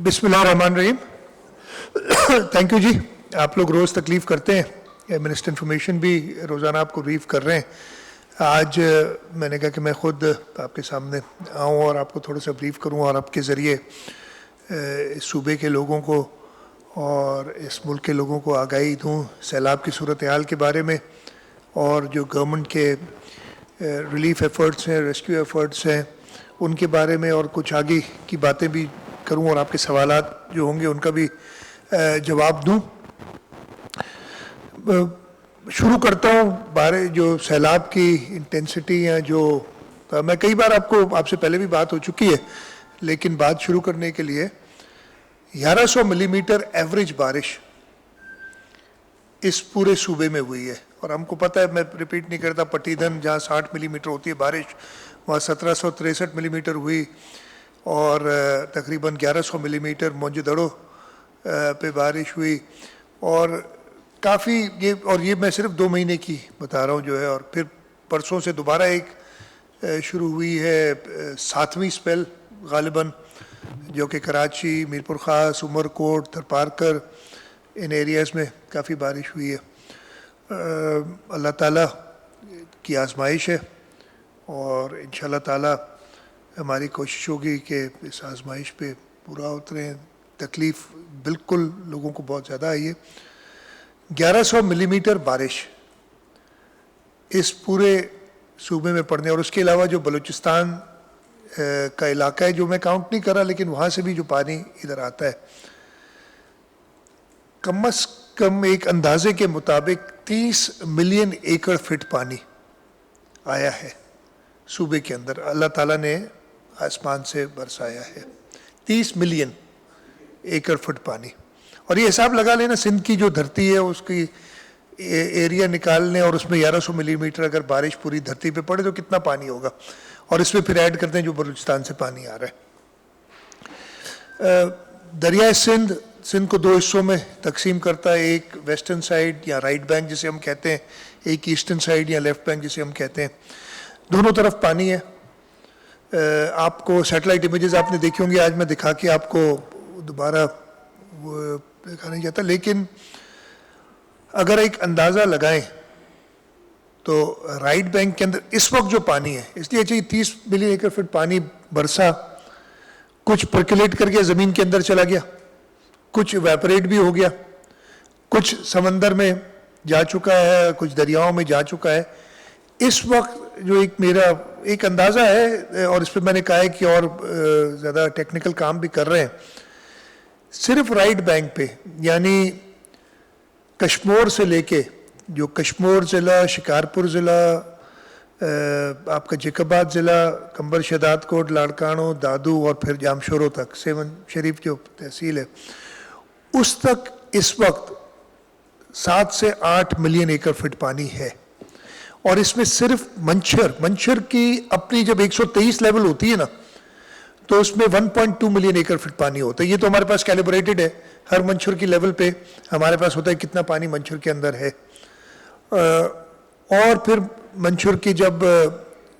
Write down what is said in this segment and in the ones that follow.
बिस्मिल्लाहिर्रहमानिर्रहीम। Thank you जी। आप लोग रोज़ तकलीफ़ करते हैं, मिनिस्टर इन्फॉर्मेशन भी रोज़ाना आपको ब्रीफ कर रहे हैं। आज मैंने कहा कि मैं ख़ुद आपके सामने आऊँ और आपको थोड़ा सा ब्रीफ करूँ और आपके ज़रिए इस सूबे के लोगों को और इस मुल्क के लोगों को आगाही दूँ सैलाब की सूरत हाल के बारे में, और जो गवर्नमेंट के रिलीफ़ एफ़र्ट्स हैं, रेस्क्यू एफ़र्ट्स हैं, उनके बारे में, और कुछ आगे की बातें भी करूं और आपके सवालात जो होंगे उनका भी जवाब दूं। शुरू करता हूं बारे जो सैलाब की इंटेंसिटी या जो मैं कई बार आपसे पहले भी बात हो चुकी है, लेकिन बात शुरू करने के लिए 1100 मिलीमीटर एवरेज बारिश इस पूरे सूबे में हुई है। और हमको पता है, मैं रिपीट नहीं करता, पट्टीदन जहाँ 60 मिलीमीटर होती है बारिश, वहाँ 1763 मिलीमीटर हुई, और तकरीबन 1100 मिलीमीटर मोंजदड़ो पे बारिश हुई। और काफ़ी ये मैं सिर्फ 2 महीने की बता रहा हूँ जो है। और फिर परसों से दोबारा एक शुरू हुई है 7वीं स्पेल गालिबन, जो कि कराची, मीरपुर ख़ास, उमरकोट, थरपारकर, इन एरियाज़ में काफ़ी बारिश हुई है। अल्लाह ताला की आजमाइश है और इंशाअल्लाह ताला हमारी कोशिश होगी कि इस आजमाइश पे पूरा उतरें। तकलीफ़ बिल्कुल लोगों को बहुत ज़्यादा आई है। 1100 मिलीमीटर बारिश इस पूरे सूबे में पड़ने, और उसके अलावा जो बलूचिस्तान का इलाका है, जो मैं काउंट नहीं कर रहा, लेकिन वहाँ से भी जो पानी इधर आता है, कम अज़ कम एक अंदाजे के मुताबिक 30 मिलियन एकड़ फिट पानी आया है सूबे के अंदर। अल्लाह ताला ने आसमान से बरसाया है 30 मिलियन एकड़ फुट पानी। और ये हिसाब लगा लेना, सिंध की जो धरती है उसकी एरिया निकालने, और उसमें 1100 मिलीमीटर अगर बारिश पूरी धरती पे पड़े तो कितना पानी होगा। और इसमें फिर ऐड करते हैं जो बलूचिस्तान से पानी आ रहा है। दरिया सिंध को 2 हिस्सों में तकसीम करता है, एक वेस्टर्न साइड या राइट बैंक जिसे हम कहते हैं, एक ईस्टर्न साइड या लेफ्ट बैंक जिसे हम कहते हैं। दोनों तरफ पानी है। आपको सैटेलाइट इमेजेस आपने देखी होंगी, आज मैं दिखा के आपको दोबारा देखा नहीं जाता, लेकिन अगर एक अंदाज़ा लगाएं तो राइट बैंक के अंदर इस वक्त जो पानी है, इसलिए चाहिए 30 मिलियन एकड़ फीट पानी बरसा, कुछ परकुलेट करके ज़मीन के अंदर चला गया, कुछ इवेपोरेट भी हो गया, कुछ समंदर में जा चुका है, कुछ दरियाओं में जा चुका है। इस वक्त जो एक मेरा एक अंदाज़ा है, और इस पर मैंने कहा है कि और ज़्यादा टेक्निकल काम भी कर रहे हैं, सिर्फ राइट बैंक पे, यानी कश्मीर से लेके जो कश्मीर ज़िला, शिकारपुर ज़िला, आपका जैकबाद ज़िला, कंबर शहदाद कोट, लाड़कानो, दादू और फिर जामशोरो तक, सेवन शरीफ जो तहसील है, उस तक इस वक्त 7 से 8 मिलियन एकड़ फीट पानी है। और इसमें सिर्फ मंशर की अपनी जब 123 लेवल होती है ना, तो उसमें 1.2 मिलियन एकड़ फीट पानी होता है। ये तो हमारे पास कैलिब्रेटेड है, हर मंशर की लेवल पे हमारे पास होता है कितना पानी मंशर के अंदर है। और फिर मंशर की जब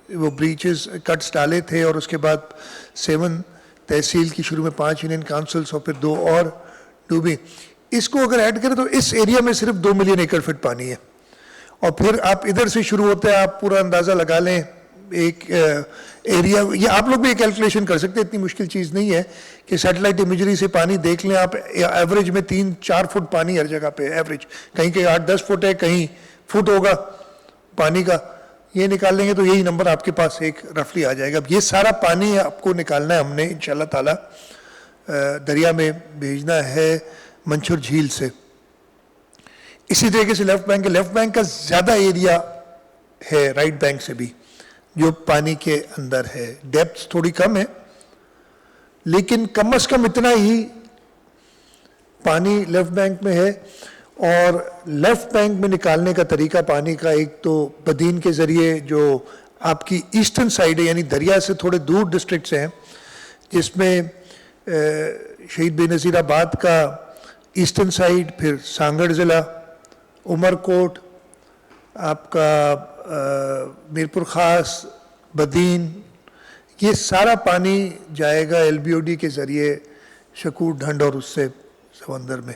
वो ब्रीचेस कट्स डाले थे, और उसके बाद 7 तहसील की शुरू में 5 यूनियन काउंसिल्स और फिर 2 और डूबी, इसको अगर ऐड करें तो इस एरिया में सिर्फ 2 मिलियन एकड़ फीट पानी है। और फिर आप इधर से शुरू होते हैं, आप पूरा अंदाज़ा लगा लें एक एरिया, ये आप लोग भी एक कैलकुलेशन कर सकते हैं, इतनी मुश्किल चीज़ नहीं है कि सैटेलाइट इमेजरी से पानी देख लें आप। एवरेज में 3-4 फुट पानी हर जगह पे एवरेज, कहीं कहीं 8-10 फुट है, कहीं फुट होगा पानी का, ये निकाल लेंगे तो यही नंबर आपके पास एक रफली आ जाएगा। अब ये सारा पानी आपको निकालना है, हमने इंशाल्लाह ताला दरिया में भेजना है मंशर झील से। इसी तरीके से लेफ्ट बैंक का ज़्यादा एरिया है राइट बैंक से भी, जो पानी के अंदर है। डेप्थ थोड़ी कम है, लेकिन कम से कम इतना ही पानी लेफ्ट बैंक में है। और लेफ्ट बैंक में निकालने का तरीका पानी का, एक तो बदीन के ज़रिए जो आपकी ईस्टर्न साइड है, यानी दरिया से थोड़े दूर डिस्ट्रिक्ट्स हैं, जिसमें शहीद बेनज़ीराबाद का ईस्टर्न साइड, फिर सांगड़ ज़िला, उमरकोट, आपका मीरपुर ख़ास, बदीन, ये सारा पानी जाएगा LBOD के ज़रिए शकूर ढंड और उससे समंदर में।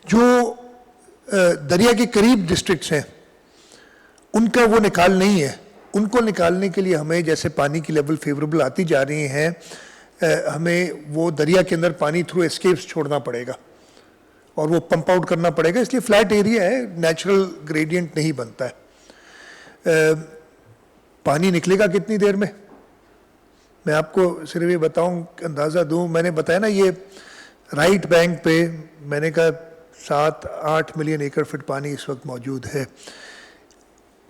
जो दरिया के करीब डिस्ट्रिक्ट्स हैं उनका वो निकाल नहीं है, उनको निकालने के लिए हमें, जैसे पानी की लेवल फेवरेबल आती जा रही हैं, हमें वो दरिया के अंदर पानी थ्रू एस्केप्स छोड़ना पड़ेगा और वो पंप आउट करना पड़ेगा, इसलिए फ्लैट एरिया है, नेचुरल ग्रेडियंट नहीं बनता है। पानी निकलेगा कितनी देर में, मैं आपको सिर्फ ये बताऊं, अंदाज़ा दूं, मैंने बताया ना ये राइट बैंक पे मैंने कहा 7-8 मिलियन एकड़ फीट पानी इस वक्त मौजूद है।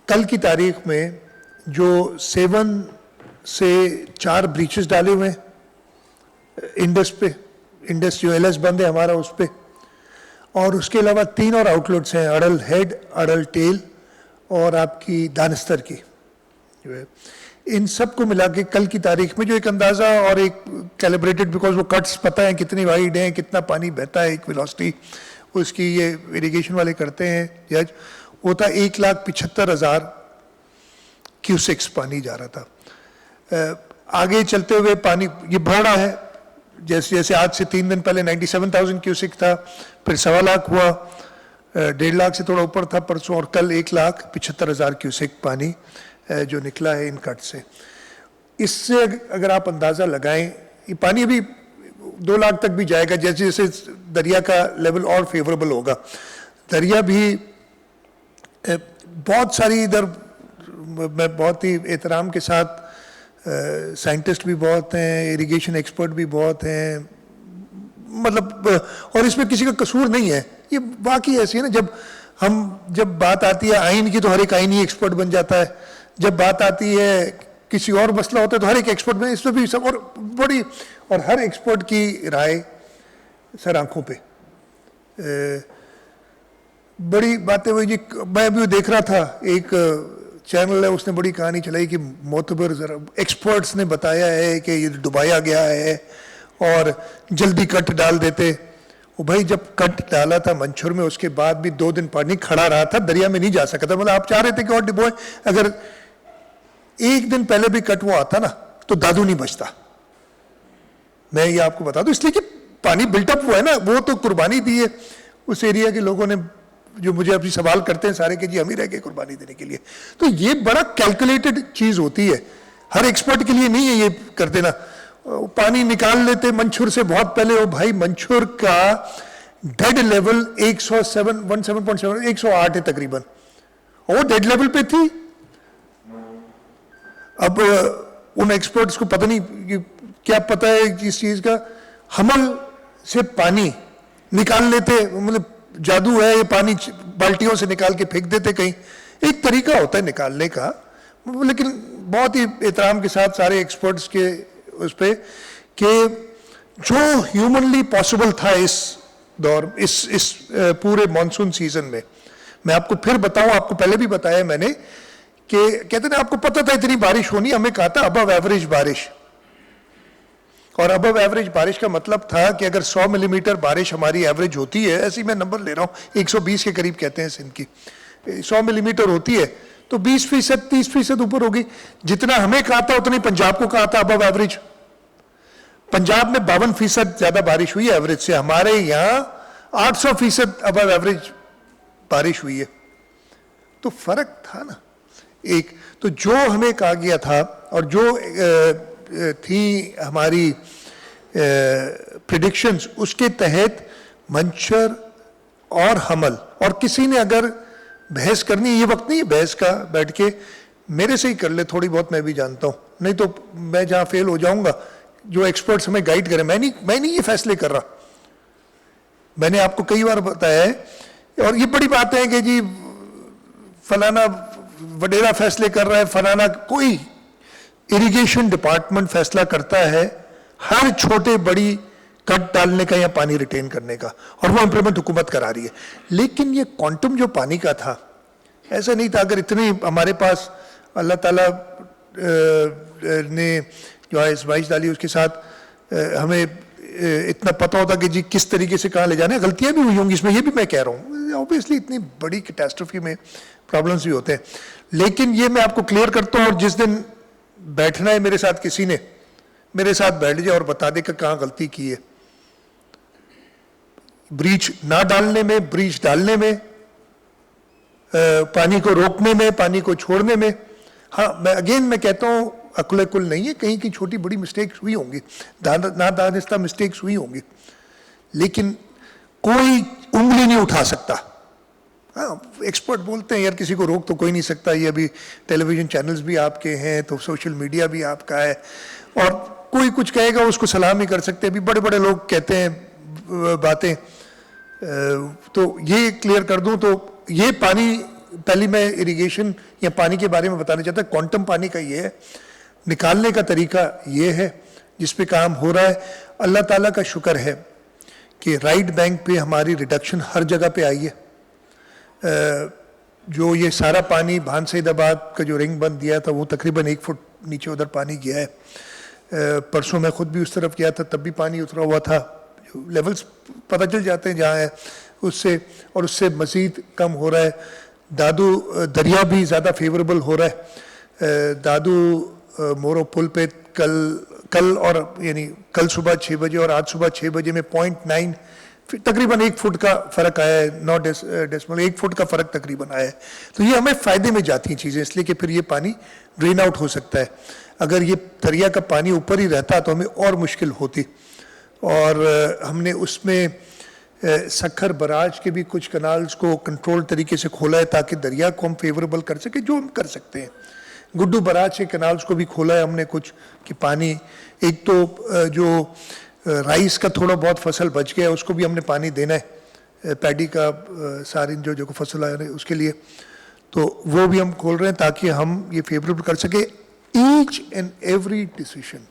कल की तारीख में जो 7 से 4 ब्रीचेस डाले हुए हैं इंडस पे, इंडस जो एलएस बंद है हमारा उस पे, और उसके अलावा 3 और आउटलेट्स हैं, अड़ल हेड, अड़ल टेल और आपकी दानिस्तर की जो है, इन सब को मिला के कल की तारीख में जो एक अंदाज़ा और एक कैलिब्रेटेड, बिकॉज वो कट्स पता है कितनी वाइड हैं, कितना पानी बहता है, एक वेलोसिटी उसकी ये इरिगेशन वाले करते हैं जज, वो था 1,75,000 क्यूसेक्स पानी जा रहा था। आगे चलते हुए पानी ये बढ़ रहा है, जैसे जैसे आज से 3 दिन पहले 97,000 क्यूसेक था, फिर 1.25 लाख हुआ, 1.5 लाख से थोड़ा ऊपर था परसों, और कल 1,75,000 क्यूसेक पानी जो निकला है इन कट से। इससे अगर आप अंदाज़ा लगाएं, ये पानी अभी 2 लाख तक भी जाएगा जैसे जैसे दरिया का लेवल और फेवरेबल होगा। दरिया भी बहुत सारी इधर, मैं बहुत ही एहतराम के साथ, साइंटिस्ट भी बहुत हैं, इरिगेशन एक्सपर्ट भी बहुत हैं, मतलब, और इसमें किसी का कसूर नहीं है, ये वाकई ऐसी है ना, जब बात आती है आइन की तो हर एक आइनी एक्सपर्ट बन जाता है, जब बात आती है किसी और मसला होता है तो हर एक एक्सपर्ट बने, इसमें भी सब, और हर एक्सपर्ट की राय सर आंखों पे। बड़ी बातें हुई जी, मैं भी देख रहा था, एक चैनल है उसने बड़ी कहानी चलाई कि मोतबर जरा एक्सपर्ट्स ने बताया है कि ये डुबाया गया है और जल्दी कट डाल देते। वो भाई जब कट डाला था मंछुर में, उसके बाद भी 2 दिन पानी खड़ा रहा था, दरिया में नहीं जा सका था, मतलब आप चाह रहे थे कि और डिबोए, अगर 1 दिन पहले भी कट वो आता ना तो दादू नहीं बचता। मैं ये आपको बता दूं, इसलिए कि पानी बिल्टअप हुआ है ना, वो तो कुर्बानी दी है उस एरिया के लोगों ने, जो मुझे अभी सवाल करते हैं सारे कि जी हम ही रह गए कुर्बानी देने के लिए। तो ये बड़ा कैलकुलेटेड चीज होती है, हर एक्सपर्ट के लिए नहीं है ये कर देना। पानी निकाल लेते मंछुर से बहुत पहले, वो भाई मंछुर का डेड लेवल 108 है तकरीबन, और वो डेड लेवल पे थी। अब उन एक्सपर्ट्स को पता नहीं क्या पता है इस चीज का, हमल से पानी निकाल लेते, मतलब जादू है ये, पानी बाल्टियों से निकाल के फेंक देते कहीं, एक तरीका होता है निकालने का, लेकिन बहुत ही एहतराम के साथ सारे एक्सपर्ट्स के उस पे कि जो ह्यूमनली पॉसिबल था इस दौर, इस पूरे मॉनसून सीजन में। मैं आपको फिर बताऊं, आपको पहले भी बताया मैंने कि कहते ना आपको पता था इतनी बारिश होनी, हमें कहा था अबव एवरेज बारिश, और अबव एवरेज बारिश का मतलब था कि अगर 100 मिलीमीटर बारिश हमारी एवरेज होती है, ऐसे ही मैं नंबर ले रहा हूँ, 120 के करीब कहते हैं सिंध की, 100 मिलीमीटर होती है तो 20%, 30% ऊपर होगी। जितना हमें कहा था उतनी पंजाब को कहा था अबव एवरेज। पंजाब में 52% ज्यादा बारिश हुई है एवरेज से, हमारे यहाँ 800% अबव एवरेज बारिश हुई है। तो फर्क था ना एक, तो जो हमें कहा गया था और जो थी हमारी प्रिडिक्शंस, उसके तहत मंछर और हमल, और किसी ने अगर बहस करनी, ये वक्त नहीं है बहस का, बैठ के मेरे से ही कर ले थोड़ी बहुत, मैं भी जानता हूं, नहीं तो मैं जहां फेल हो जाऊंगा, जो एक्सपर्ट्स हमें गाइड करें, मैं नहीं ये फैसले कर रहा। मैंने आपको कई बार बताया है, और ये बड़ी बात है कि जी फलाना वडेरा फैसले कर रहा है, फलाना, कोई इरिगेशन डिपार्टमेंट फैसला करता है हर छोटे बड़ी कट डालने का या पानी रिटेन करने का, और वो इंप्लीमेंट हुकूमत करा रही है। लेकिन ये क्वांटम जो पानी का था, ऐसा नहीं था। अगर इतनी हमारे पास अल्लाह ताला ने जो है आज़माइश डाली, उसके साथ हमें इतना पता होता कि जी किस तरीके से कहाँ ले जाना है, गलतियां भी हुई होंगी इसमें, ये भी मैं कह रहा हूँ, ऑब्वियसली इतनी बड़ी कैटास्ट्रोफी में प्रॉब्लम्स भी होते हैं। लेकिन ये मैं आपको क्लियर करता हूँ, और जिस दिन बैठना है मेरे साथ, किसी ने मेरे साथ बैठ जाए और बता दे कि कहाँ गलती की है, ब्रीच ना डालने में, ब्रीच डालने में, पानी को रोकने में, पानी को छोड़ने में। हाँ, मैं कहता हूँ अकुल कुल नहीं है, कहीं की छोटी बड़ी मिस्टेक्स हुई होंगी, नादानिस्ता मिस्टेक्स हुई होंगी, लेकिन कोई उंगली नहीं उठा सकता। हाँ, एक्सपर्ट बोलते हैं यार किसी को रोक तो कोई नहीं सकता, ये अभी टेलीविजन चैनल्स भी आपके हैं, तो सोशल मीडिया भी आपका है, और कोई कुछ कहेगा उसको सलाम ही कर सकते। अभी बड़े बड़े लोग कहते हैं बातें, तो ये क्लियर कर दूं तो ये पानी, पहले मैं इरिगेशन या पानी के बारे में बताना चाहता, क्वांटम पानी का ये है, निकालने का तरीका ये है जिस पे काम हो रहा है। अल्लाह ताला का शुक्र है कि राइट बैंक पे हमारी रिडक्शन हर जगह पे आई है। जो ये सारा पानी भान सईदाबाद का जो रिंग बंद दिया था वो तकरीबन 1 फुट नीचे उधर पानी गया है। परसों मैं खुद भी उस तरफ गया था, तब भी पानी उतरा हुआ था। जो लेवल्स पता चल जाते हैं जहाँ है उससे, और उससे मज़ीद कम हो रहा है। दादू दरिया भी ज़्यादा फेवरेबल हो रहा है। दादू मोरो पुल पे कल और यानी कल सुबह 6 बजे और आज सुबह 6 बजे में 0.9 तकरीबन 1 फुट का फ़र्क आया है, 9 डेसिमल 1 फुट का फ़र्क तकरीबन आया है। तो ये हमें फ़ायदे में जाती हैं चीज़ें, इसलिए कि फिर ये पानी ड्रेन आउट हो सकता है। अगर ये दरिया का पानी ऊपर ही रहता तो हमें और मुश्किल होती। और हमने उसमें सखर बराज के भी कुछ कनाल्स को कंट्रोल तरीके से खोला है ताकि दरिया को हम फेवरेबल कर सके, जो हम कर सकते हैं। गुड्डू बराज के कनाल्स को भी खोला है हमने कुछ, कि पानी, एक तो जो राइस का थोड़ा बहुत फसल बच गया है उसको भी हमने पानी देना है, पैडी का सारी जो फसल आया है उसके लिए, तो वो भी हम खोल रहे हैं ताकि हम ये फेवरेबल कर सके ईच एंड एवरी डिसीजन।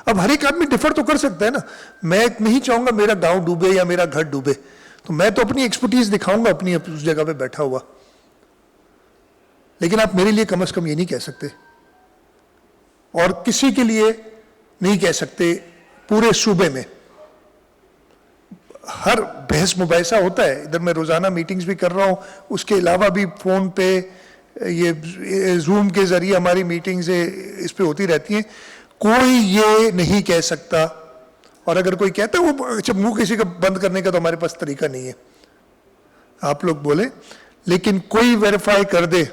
अब हर एक आदमी डिफर तो कर सकता है ना, मैं नहीं चाहूंगा मेरा गांव डूबे या मेरा घर डूबे, तो मैं तो अपनी एक्सपर्टीज दिखाऊंगा अपनी उस जगह पे बैठा हुआ, लेकिन आप मेरे लिए कम से कम ये नहीं कह सकते, और किसी के लिए नहीं कह सकते पूरे सूबे में। हर बहस मुबाहिसा होता है, इधर मैं रोजाना मीटिंग्स भी कर रहा हूं, उसके अलावा भी फोन पे, ये जूम के जरिए हमारी मीटिंग्स इस पे होती रहती हैं। कोई ये नहीं कह सकता, और अगर कोई कहता है वो अच्छा मुंह किसी का बंद करने का तो हमारे पास तरीका नहीं है, आप लोग बोले, लेकिन कोई वेरीफाई कर दे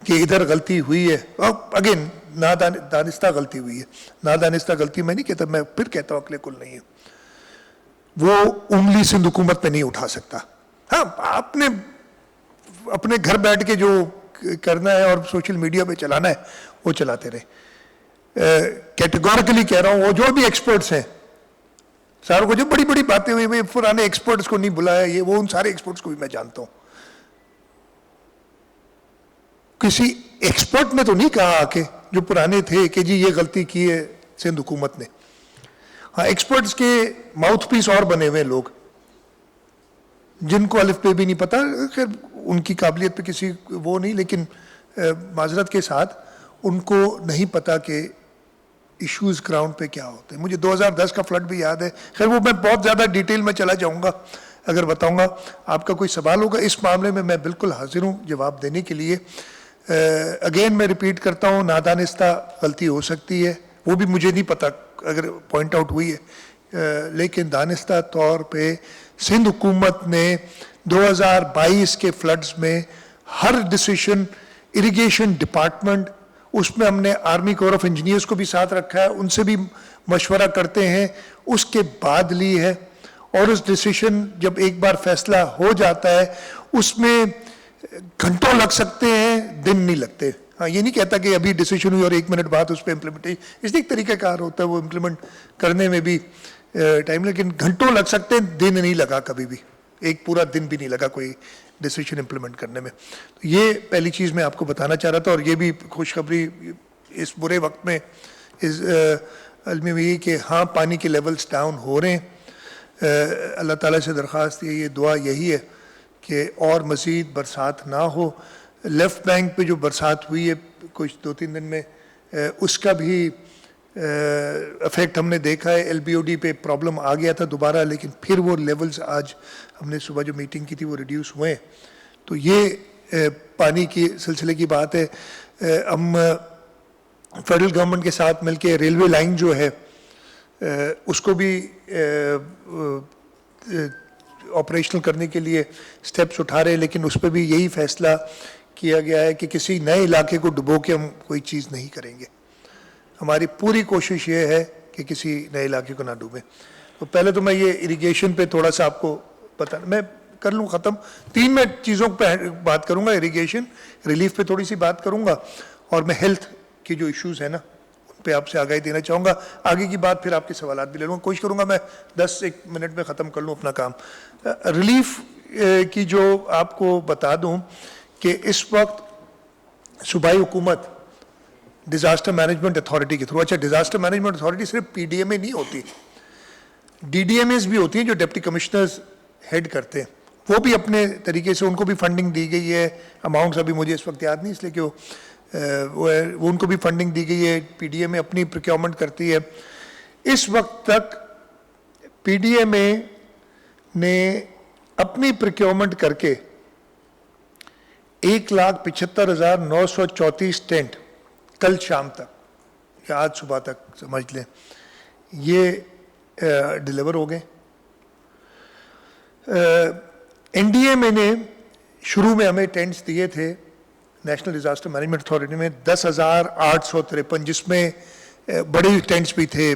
कि इधर गलती हुई है। और अगेन नादानिस्ता गलती हुई है, नादानिस्ता गलती मैं नहीं कहता, मैं फिर कहता हूं अकले कुल नहीं है, वो उंगली सिंध हुकूमत पे नहीं उठा सकता। हाँ, आपने अपने घर बैठ के जो करना है और सोशल मीडिया पे चलाना है वो चलाते रहे। कैटेगोरिकली कह रहा हूं, वो जो भी एक्सपर्ट्स हैं सारों को, जो बड़ी बड़ी बातें हुई, मैं पुराने एक्सपर्ट्स को नहीं बुलाया, ये वो, उन सारे एक्सपर्ट्स को भी मैं जानता हूं। किसी एक्सपर्ट ने तो नहीं कहा आके जो पुराने थे कि जी ये गलती की है सिंध हुकूमत ने। हाँ, एक्सपर्ट्स के माउथ पीस और बने हुए लोग जिनको अलिफ पे भी नहीं पता, खैर उनकी काबिलियत पे किसी वो नहीं, लेकिन माजरत के साथ उनको नहीं पता कि इश्यूज ग्राउंड पे क्या होते हैं। मुझे 2010 का फ्लड भी याद है, खैर वो मैं बहुत ज़्यादा डिटेल में चला जाऊंगा अगर बताऊंगा। आपका कोई सवाल होगा इस मामले में, मैं बिल्कुल हाजिर हूँ जवाब देने के लिए। अगेन मैं रिपीट करता हूँ, नादानिस्ता गलती हो सकती है, वो भी मुझे नहीं पता अगर पॉइंट आउट हुई है, लेकिन दानिस्ता तौर पे सिंध हुकूमत ने 2022 के फ्लड्स में हर डिसीजन, इरिगेशन डिपार्टमेंट, उसमें हमने आर्मी कोर ऑफ इंजीनियर्स को भी साथ रखा है, उनसे भी मशवरा करते हैं, उसके बाद ली है। और उस डिसीजन जब एक बार फैसला हो जाता है उसमें घंटों लग सकते हैं, दिन नहीं लगते। हाँ, ये नहीं कहता कि अभी डिसीजन हुई और 1 मिनट बाद उस पर इम्प्लीमेंटेशन, इसलिए एक तरीकाकार होता है वो इम्प्लीमेंट करने में भी टाइम, लेकिन घंटों लग सकते हैं, दिन नहीं लगा कभी भी, एक पूरा दिन भी नहीं लगा कोई डिसीजन इम्प्लीमेंट करने में। तो ये पहली चीज़ मैं आपको बताना चाह रहा था। और ये भी खुशखबरी इस बुरे वक्त में इस अलमी में, कि हाँ पानी के लेवल्स डाउन हो रहे हैं। अल्लाह ताला से दरख्वास्त है, ये दुआ यही है कि और मज़ीद बरसात ना हो। लेफ़्ट बैंक पे जो बरसात हुई है कुछ 2-3 दिन में, उसका भी इफेक्ट हमने देखा है। LBOD पे प्रॉब्लम आ गया था दोबारा, लेकिन फिर वो लेवल्स आज हमने सुबह जो मीटिंग की थी वो रिड्यूस हुए। तो ये पानी की सिलसिले की बात है। हम फेडरल गवर्नमेंट के साथ मिलके रेलवे लाइन जो है उसको भी آپریشنل کرنے کے لیے سٹیپس اٹھا رہے ہیں، لیکن اس پہ بھی یہی فیصلہ کیا گیا ہے کہ کسی نئے علاقے کو ڈبو کے ہم کوئی چیز نہیں کریں گے. ہماری پوری کوشش یہ ہے کہ کسی نئے علاقے کو نہ ڈوبیں. تو پہلے تو میں یہ اریگیشن پہ تھوڑا سا آپ کو میں کر لوں ختم. 3 میں چیزوں پہ بات کروں گا، اریگیشن، ریلیف پہ تھوڑی سی بات کروں گا، اور میں ہیلتھ کی جو ایشوز ہیں نا ان پہ آپ سے آگاہی دینا چاہوں گا. آگے کی بات پھر آپ کے سوالات بھی لے لوں گا. کوشش کروں گا میں 10-1 منٹ میں ختم کر لوں اپنا کام. ریلیف کی جو آپ کو بتا دوں کہ اس وقت صوبائی حکومت ڈیزاسٹر مینجمنٹ اتھارٹی کے تھرو، اچھا ڈیزاسٹر مینجمنٹ اتھارٹی صرف پی ڈی ایم اے نہیں ہوتی، ڈی ڈی ایم ایز بھی ہوتی ہیں جو ڈپٹی کمشنرز ہیڈ کرتے ہیں. وہ بھی اپنے طریقے سے ان کو بھی فنڈنگ دی گئی ہے. اماؤنٹس ابھی مجھے اس وقت یاد نہیں، اس لیے کہ وہ ان کو بھی فنڈنگ دی گئی ہے. پی ڈی ایم اے اپنی پروکیورمنٹ کرتی ہے. اس وقت تک پی ڈی ایم اے نے اپنی پروکیورمنٹ کر کے 1,75,934 ٹینٹ کل شام تک یا آج صبح تک سمجھ لیں یہ ڈیلیور ہو گئے. این ڈی ایم اے نے شروع میں ہمیں ٹینٹس دیے تھے نیشنل ڈیزاسٹر مینجمنٹ اتھارٹی میں 10,853، جس میں بڑے ٹینٹس بھی تھے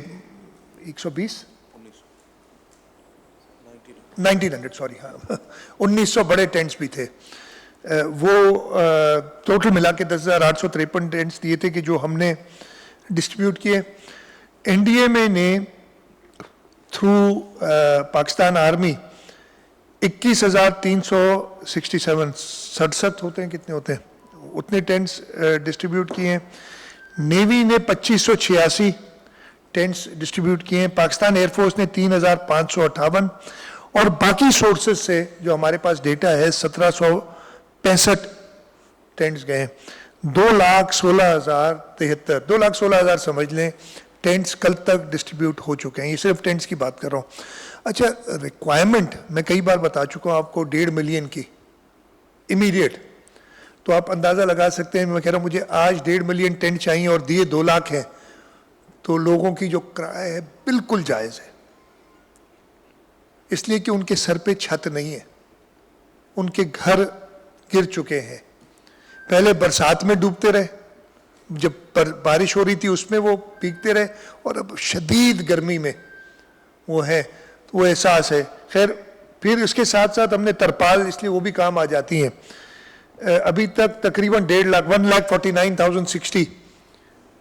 1900 بڑے ٹینٹس بھی تھے. وہ ٹوٹل ملا کے 10,853 ٹینٹس دیے تھے کہ جو ہم نے ڈسٹریبیوٹ کیے. این ڈی ایم اے نے تھرو پاکستان آرمی 21,367 ہوتے ہیں، کتنے ہوتے ہیں اتنے ٹینٹس ڈسٹریبیوٹ کیے ہیں. نیوی نے 2,586 ٹینٹس ڈسٹریبیوٹ کیے ہیں. پاکستان ایئر فورس نے 3,558، اور باقی سورسز سے جو ہمارے پاس ڈیٹا ہے 1,765 ٹینٹس گئے ہیں. 2,16,073 2,16,000 سمجھ لیں ٹینٹس کل تک ڈسٹریبیوٹ ہو چکے ہیں. یہ صرف ٹینٹس کی بات کر رہا ہوں. اچھا ریکوائرمنٹ میں کئی بار بتا چکا ہوں آپ کو 1.5 ملین کی امیڈیٹ، تو آپ اندازہ لگا سکتے ہیں. میں کہہ رہا ہوں مجھے آج 1.5 ملین ٹینٹ چاہیے اور دیے 2 لاکھ ہیں، تو لوگوں کی جو کرایہ ہے بالکل جائز ہے، اس لیے کہ ان کے سر پہ چھت نہیں ہے، ان کے گھر گر چکے ہیں. پہلے برسات میں ڈوبتے رہے، جب بارش ہو رہی تھی اس میں وہ بھیگتے رہے، اور اب شدید گرمی میں وہ ہے، تو وہ احساس ہے. خیر پھر اس کے ساتھ ساتھ ہم نے ترپال، اس لیے وہ بھی کام آ جاتی ہیں. ابھی تک تقریباً 1,49,060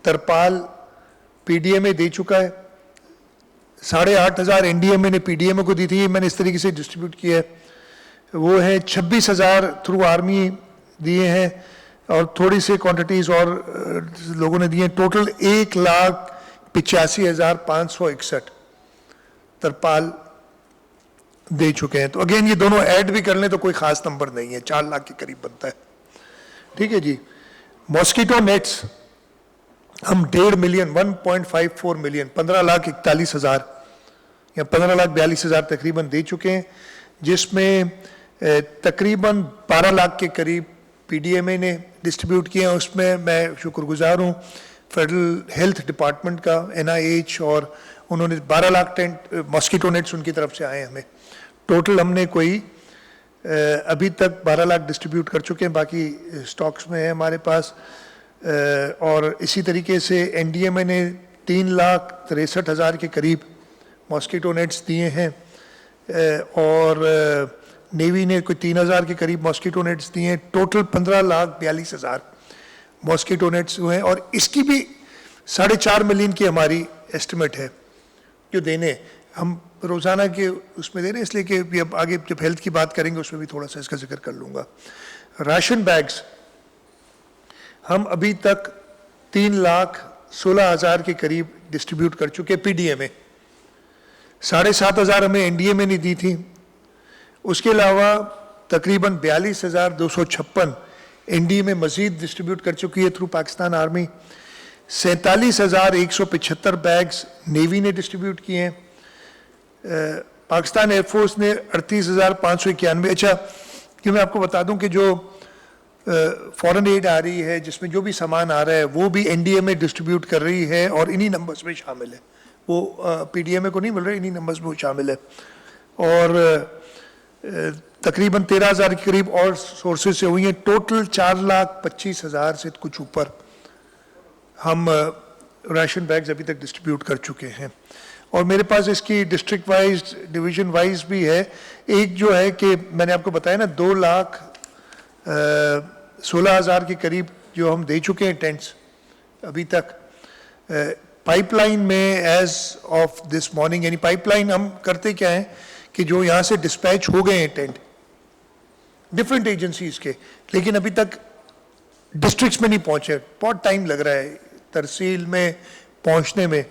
ترپال پی ڈی ایم اے دے چکا ہے. 8,500 این ڈی ایم اے نے پی ڈی ایم اے کو دی تھی، میں نے اس طریقے سے ڈسٹریبیوٹ کیا ہے. وہ ہے 26,000 تھرو آرمی دیے ہیں، اور تھوڑی سی کوانٹٹیز اور لوگوں نے دیے ہیں. ٹوٹل 1,85,561 ترپال دے چکے ہیں. تو اگین یہ دونوں ایڈ بھی کر لیں تو کوئی خاص نمبر نہیں ہے، 4 لاکھ کے قریب بنتا ہے. ٹھیک ہے جی. ماسکیٹو نیٹس ہم 1.5 ملین 1.54 ملین 15,41,000 یا 15,42,000 تقریباً دے چکے ہیں، جس میں تقریباً 12 لاکھ کے قریب پی ڈی ایم اے نے ڈسٹریبیوٹ کیے ہیں. اس میں میں شکر گزار ہوں فیڈرل ہیلتھ ڈپارٹمنٹ کا، NIH، اور انہوں نے 12 لاکھ ٹینٹ ماسکیٹو نیٹس ان کی طرف سے آئے ہیں ہمیں. ٹوٹل ہم نے کوئی ابھی تک 12 لاکھ ڈسٹریبیوٹ کر چکے ہیں، باقی سٹاکس میں ہے ہمارے پاس. اور اسی طریقے سے این ڈی ایم اے نے 3,63,000 کے قریب ماسکیٹو نیٹس دیے ہیں، اور نیوی نے کوئی 3,000 کے قریب ماسکیٹو نیٹس دیے ہیں. ٹوٹل 15,42,000 ماسکیٹو نیٹس ہوئے ہیں، اور اس کی بھی 4.5 ملین کی ہماری ایسٹیمیٹ ہے جو دینے. ہم روزانہ کے اس میں دے رہے ہیں، اس لیے کہ اب آگے جب ہیلتھ کی بات کریں گے اس میں بھی تھوڑا سا اس کا ذکر کر لوں گا. راشن بیگز ہم ابھی تک 3,16,000 کے قریب ڈسٹریبیوٹ کر چکے پی ڈی ایم اے. 7,500 ہمیں این ڈی ایم اے نے دی تھی. اس کے علاوہ تقریباً 42,256 این ڈی ایم اے مزید ڈسٹریبیوٹ کر چکی ہے through Pakistan army. 47,175 bags navy نے ڈسٹریبیوٹ کیے ہیں. پاکستان ایئر فورس نے 38,591. اچھا کہ میں آپ کو بتا دوں کہ جو فورن ایڈ آ رہی ہے، جس میں جو بھی سامان آ رہا ہے، وہ بھی این ڈی ایم اے ڈسٹریبیوٹ کر رہی ہے، اور انہی نمبرز میں شامل ہے. وہ پی ڈی ایم اے کو نہیں مل رہا، انہی نمبرز میں شامل ہے. اور تقریباً 13,000 کے قریب اور سورسز سے ہوئی ہیں. ٹوٹل 4,25,000 سے کچھ اوپر ہم راشن بیگز ابھی تک ڈسٹریبیوٹ کر چکے ہیں. اور میرے پاس اس کی ڈسٹرکٹ وائز ڈویژن وائز بھی ہے. ایک جو ہے کہ میں نے آپ کو بتایا نا 2,16,000 کے قریب جو ہم دے چکے ہیں ٹینٹس ابھی تک. پائپ لائن میں ایز آف دس مارننگ، یعنی پائپ لائن ہم کرتے کیا ہیں کہ جو یہاں سے ڈسپیچ ہو گئے ہیں ٹینٹ ڈفرینٹ ایجنسیز کے، لیکن ابھی تک ڈسٹرکٹس میں نہیں پہنچے. بہت ٹائم لگ رہا ہے ترسیل میں پہنچنے میں.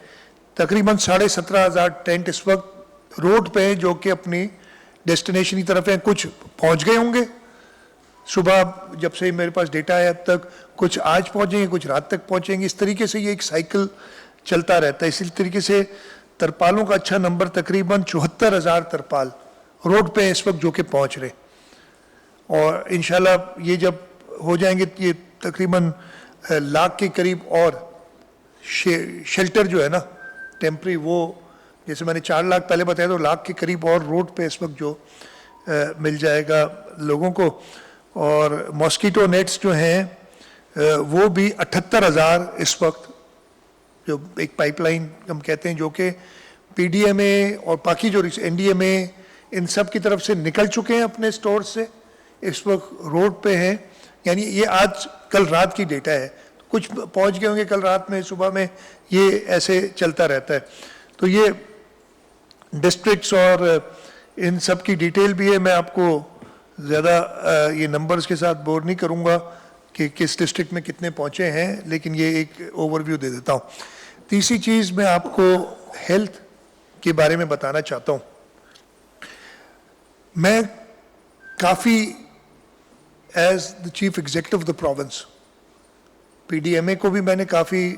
تقریباً 17,500 ٹینٹ اس وقت روڈ پہ ہیں جو کہ اپنی ڈیسٹینیشن کی طرف ہیں. کچھ پہنچ گئے ہوں گے صبح جب سے میرے پاس ڈیٹا ہے اب تک، کچھ آج پہنچیں گے، کچھ رات تک پہنچیں گے. اس طریقے سے یہ ایک سائیکل چلتا رہتا ہے. اسی طریقے سے ترپالوں کا اچھا نمبر، تقریباً 74,000 ترپال روڈ پہ اس وقت جو کہ پہنچ رہے. اور انشاءاللہ یہ جب ہو جائیں گے یہ تقریباً 1,00,000 کے قریب اور شیلٹر جو ہے نا ٹیمپری، وہ جیسے میں نے 4,00,000 پہلے بتایا تو 1,00,000 کے قریب اور روڈ پہ اس وقت جو مل جائے گا لوگوں کو. اور ماسکیٹو نیٹس جو ہیں وہ بھی 78,000 اس وقت، جو ایک پائپ لائن ہم کہتے ہیں جو کہ پی ڈی ایم اے اور باقی جو این ڈی ایم اے ان سب کی طرف سے نکل چکے ہیں اپنے سٹور سے، اس وقت روڈ پہ ہیں. یعنی یہ آج کل رات کی ڈیٹا ہے، کچھ پہنچ گئے ہوں گے کل رات میں، صبح میں، یہ ایسے چلتا رہتا ہے. تو یہ ڈسٹرکٹس اور ان سب کی ڈیٹیل بھی ہے. میں آپ کو زیادہ یہ نمبرز کے ساتھ بور نہیں کروں گا کہ کس ڈسٹرکٹ میں کتنے پہنچے ہیں، لیکن یہ ایک اوور ویو دے دیتا ہوں. تیسری چیز میں آپ کو ہیلتھ کے بارے میں بتانا چاہتا ہوں. میں کافی as the chief executive of the province, P D M A کو بھی میں نے کافی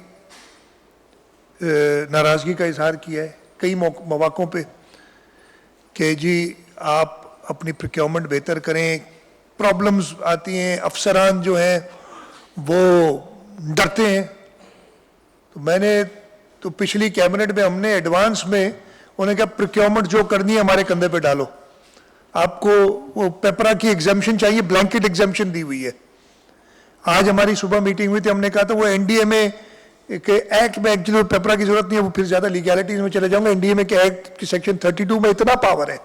ناراضگی کا اظہار کیا ہے کئی مواقعوں پہ کہ جی آپ اپنی پروکیورمنٹ بہتر کریں. پرابلمز آتی ہیں، افسران جو ہیں وہ ڈرتے ہیں. تو میں نے تو پچھلی کیبنٹ میں ہم نے ایڈوانس میں انہیں کہا پروکیورمنٹ جو کرنی ہے ہمارے کندھے پہ ڈالو. آپ کو وہ پیپرا کی ایگزمپشن چاہیے، بلینکٹ ایگزمپشن دی ہوئی ہے. آج ہماری صبح میٹنگ ہوئی تھی، ہم نے کہا تھا وہ این ڈی ایم اے کے ایکٹ میں ایکچولی پیپرا کی ضرورت نہیں ہے، وہ پھر زیادہ لیگیلٹیز میں چلے جاؤں گا. این ڈی ایم اے کے ایکٹ کی سیکشن 32 میں اتنا پاور ہے.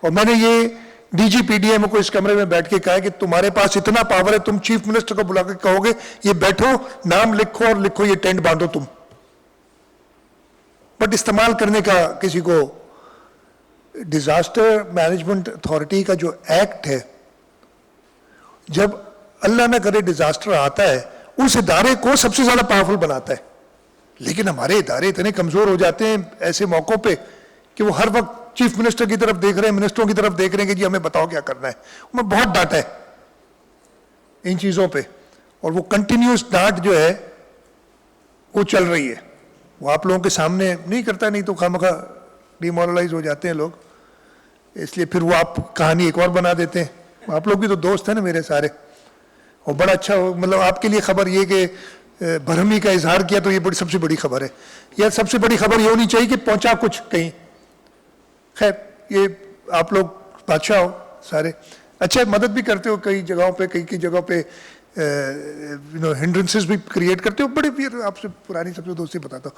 اور میں نے یہ D G P D M کو اس کمرے میں بیٹھ کے کہا کہ تمہارے پاس اتنا پاور ہے، تم چیف منسٹر کو بلا کے کہو گے یہ بیٹھو، نام لکھو اور لکھو یہ ٹینٹ باندھو تم. بٹ استعمال کرنے کا کسی کو. ڈیزاسٹر مینجمنٹ اتھارٹی کا جو ایکٹ ہے، جب اللہ نہ کرے ڈیزاسٹر آتا ہے اس ادارے کو سب سے زیادہ پاورفل بناتا ہے. لیکن ہمارے ادارے اتنے کمزور ہو جاتے ہیں ایسے موقعوں پہ کہ وہ ہر وقت چیف منسٹر کی طرف دیکھ رہے ہیں، منسٹروں کی طرف دیکھ رہے ہیں کہ جی ہمیں بتاؤ کیا کرنا ہے. میں بہت ڈانٹا ہے ان چیزوں پہ، اور وہ کنٹینیوس ڈانٹ جو ہے وہ چل رہی ہے. وہ آپ لوگوں کے سامنے نہیں کرتا، نہیں تو خواہ ڈیمورلائز ہو جاتے ہیں لوگ، اس لیے پھر وہ آپ کہانی ایک اور بنا دیتے ہیں. آپ لوگ بھی تو دوست ہیں نا میرے سارے. اور بڑا اچھا مطلب آپ کے لیے خبر یہ کہ برہمی کا اظہار کیا تو یہ سب سے بڑی خبر ہے. یا سب سے بڑی خبر یہ ہونی چاہیے کہ پہنچا کچھ کہیں. خیر یہ آپ لوگ بادشاہ ہو سارے، اچھا مدد بھی کرتے ہو کئی جگہوں پہ، کئی جگہوں پہ ہنڈرنسز بھی کریٹ کرتے ہو. بڑے پھر آپ سے پرانی سب سے دوستی بتاتا ہوں.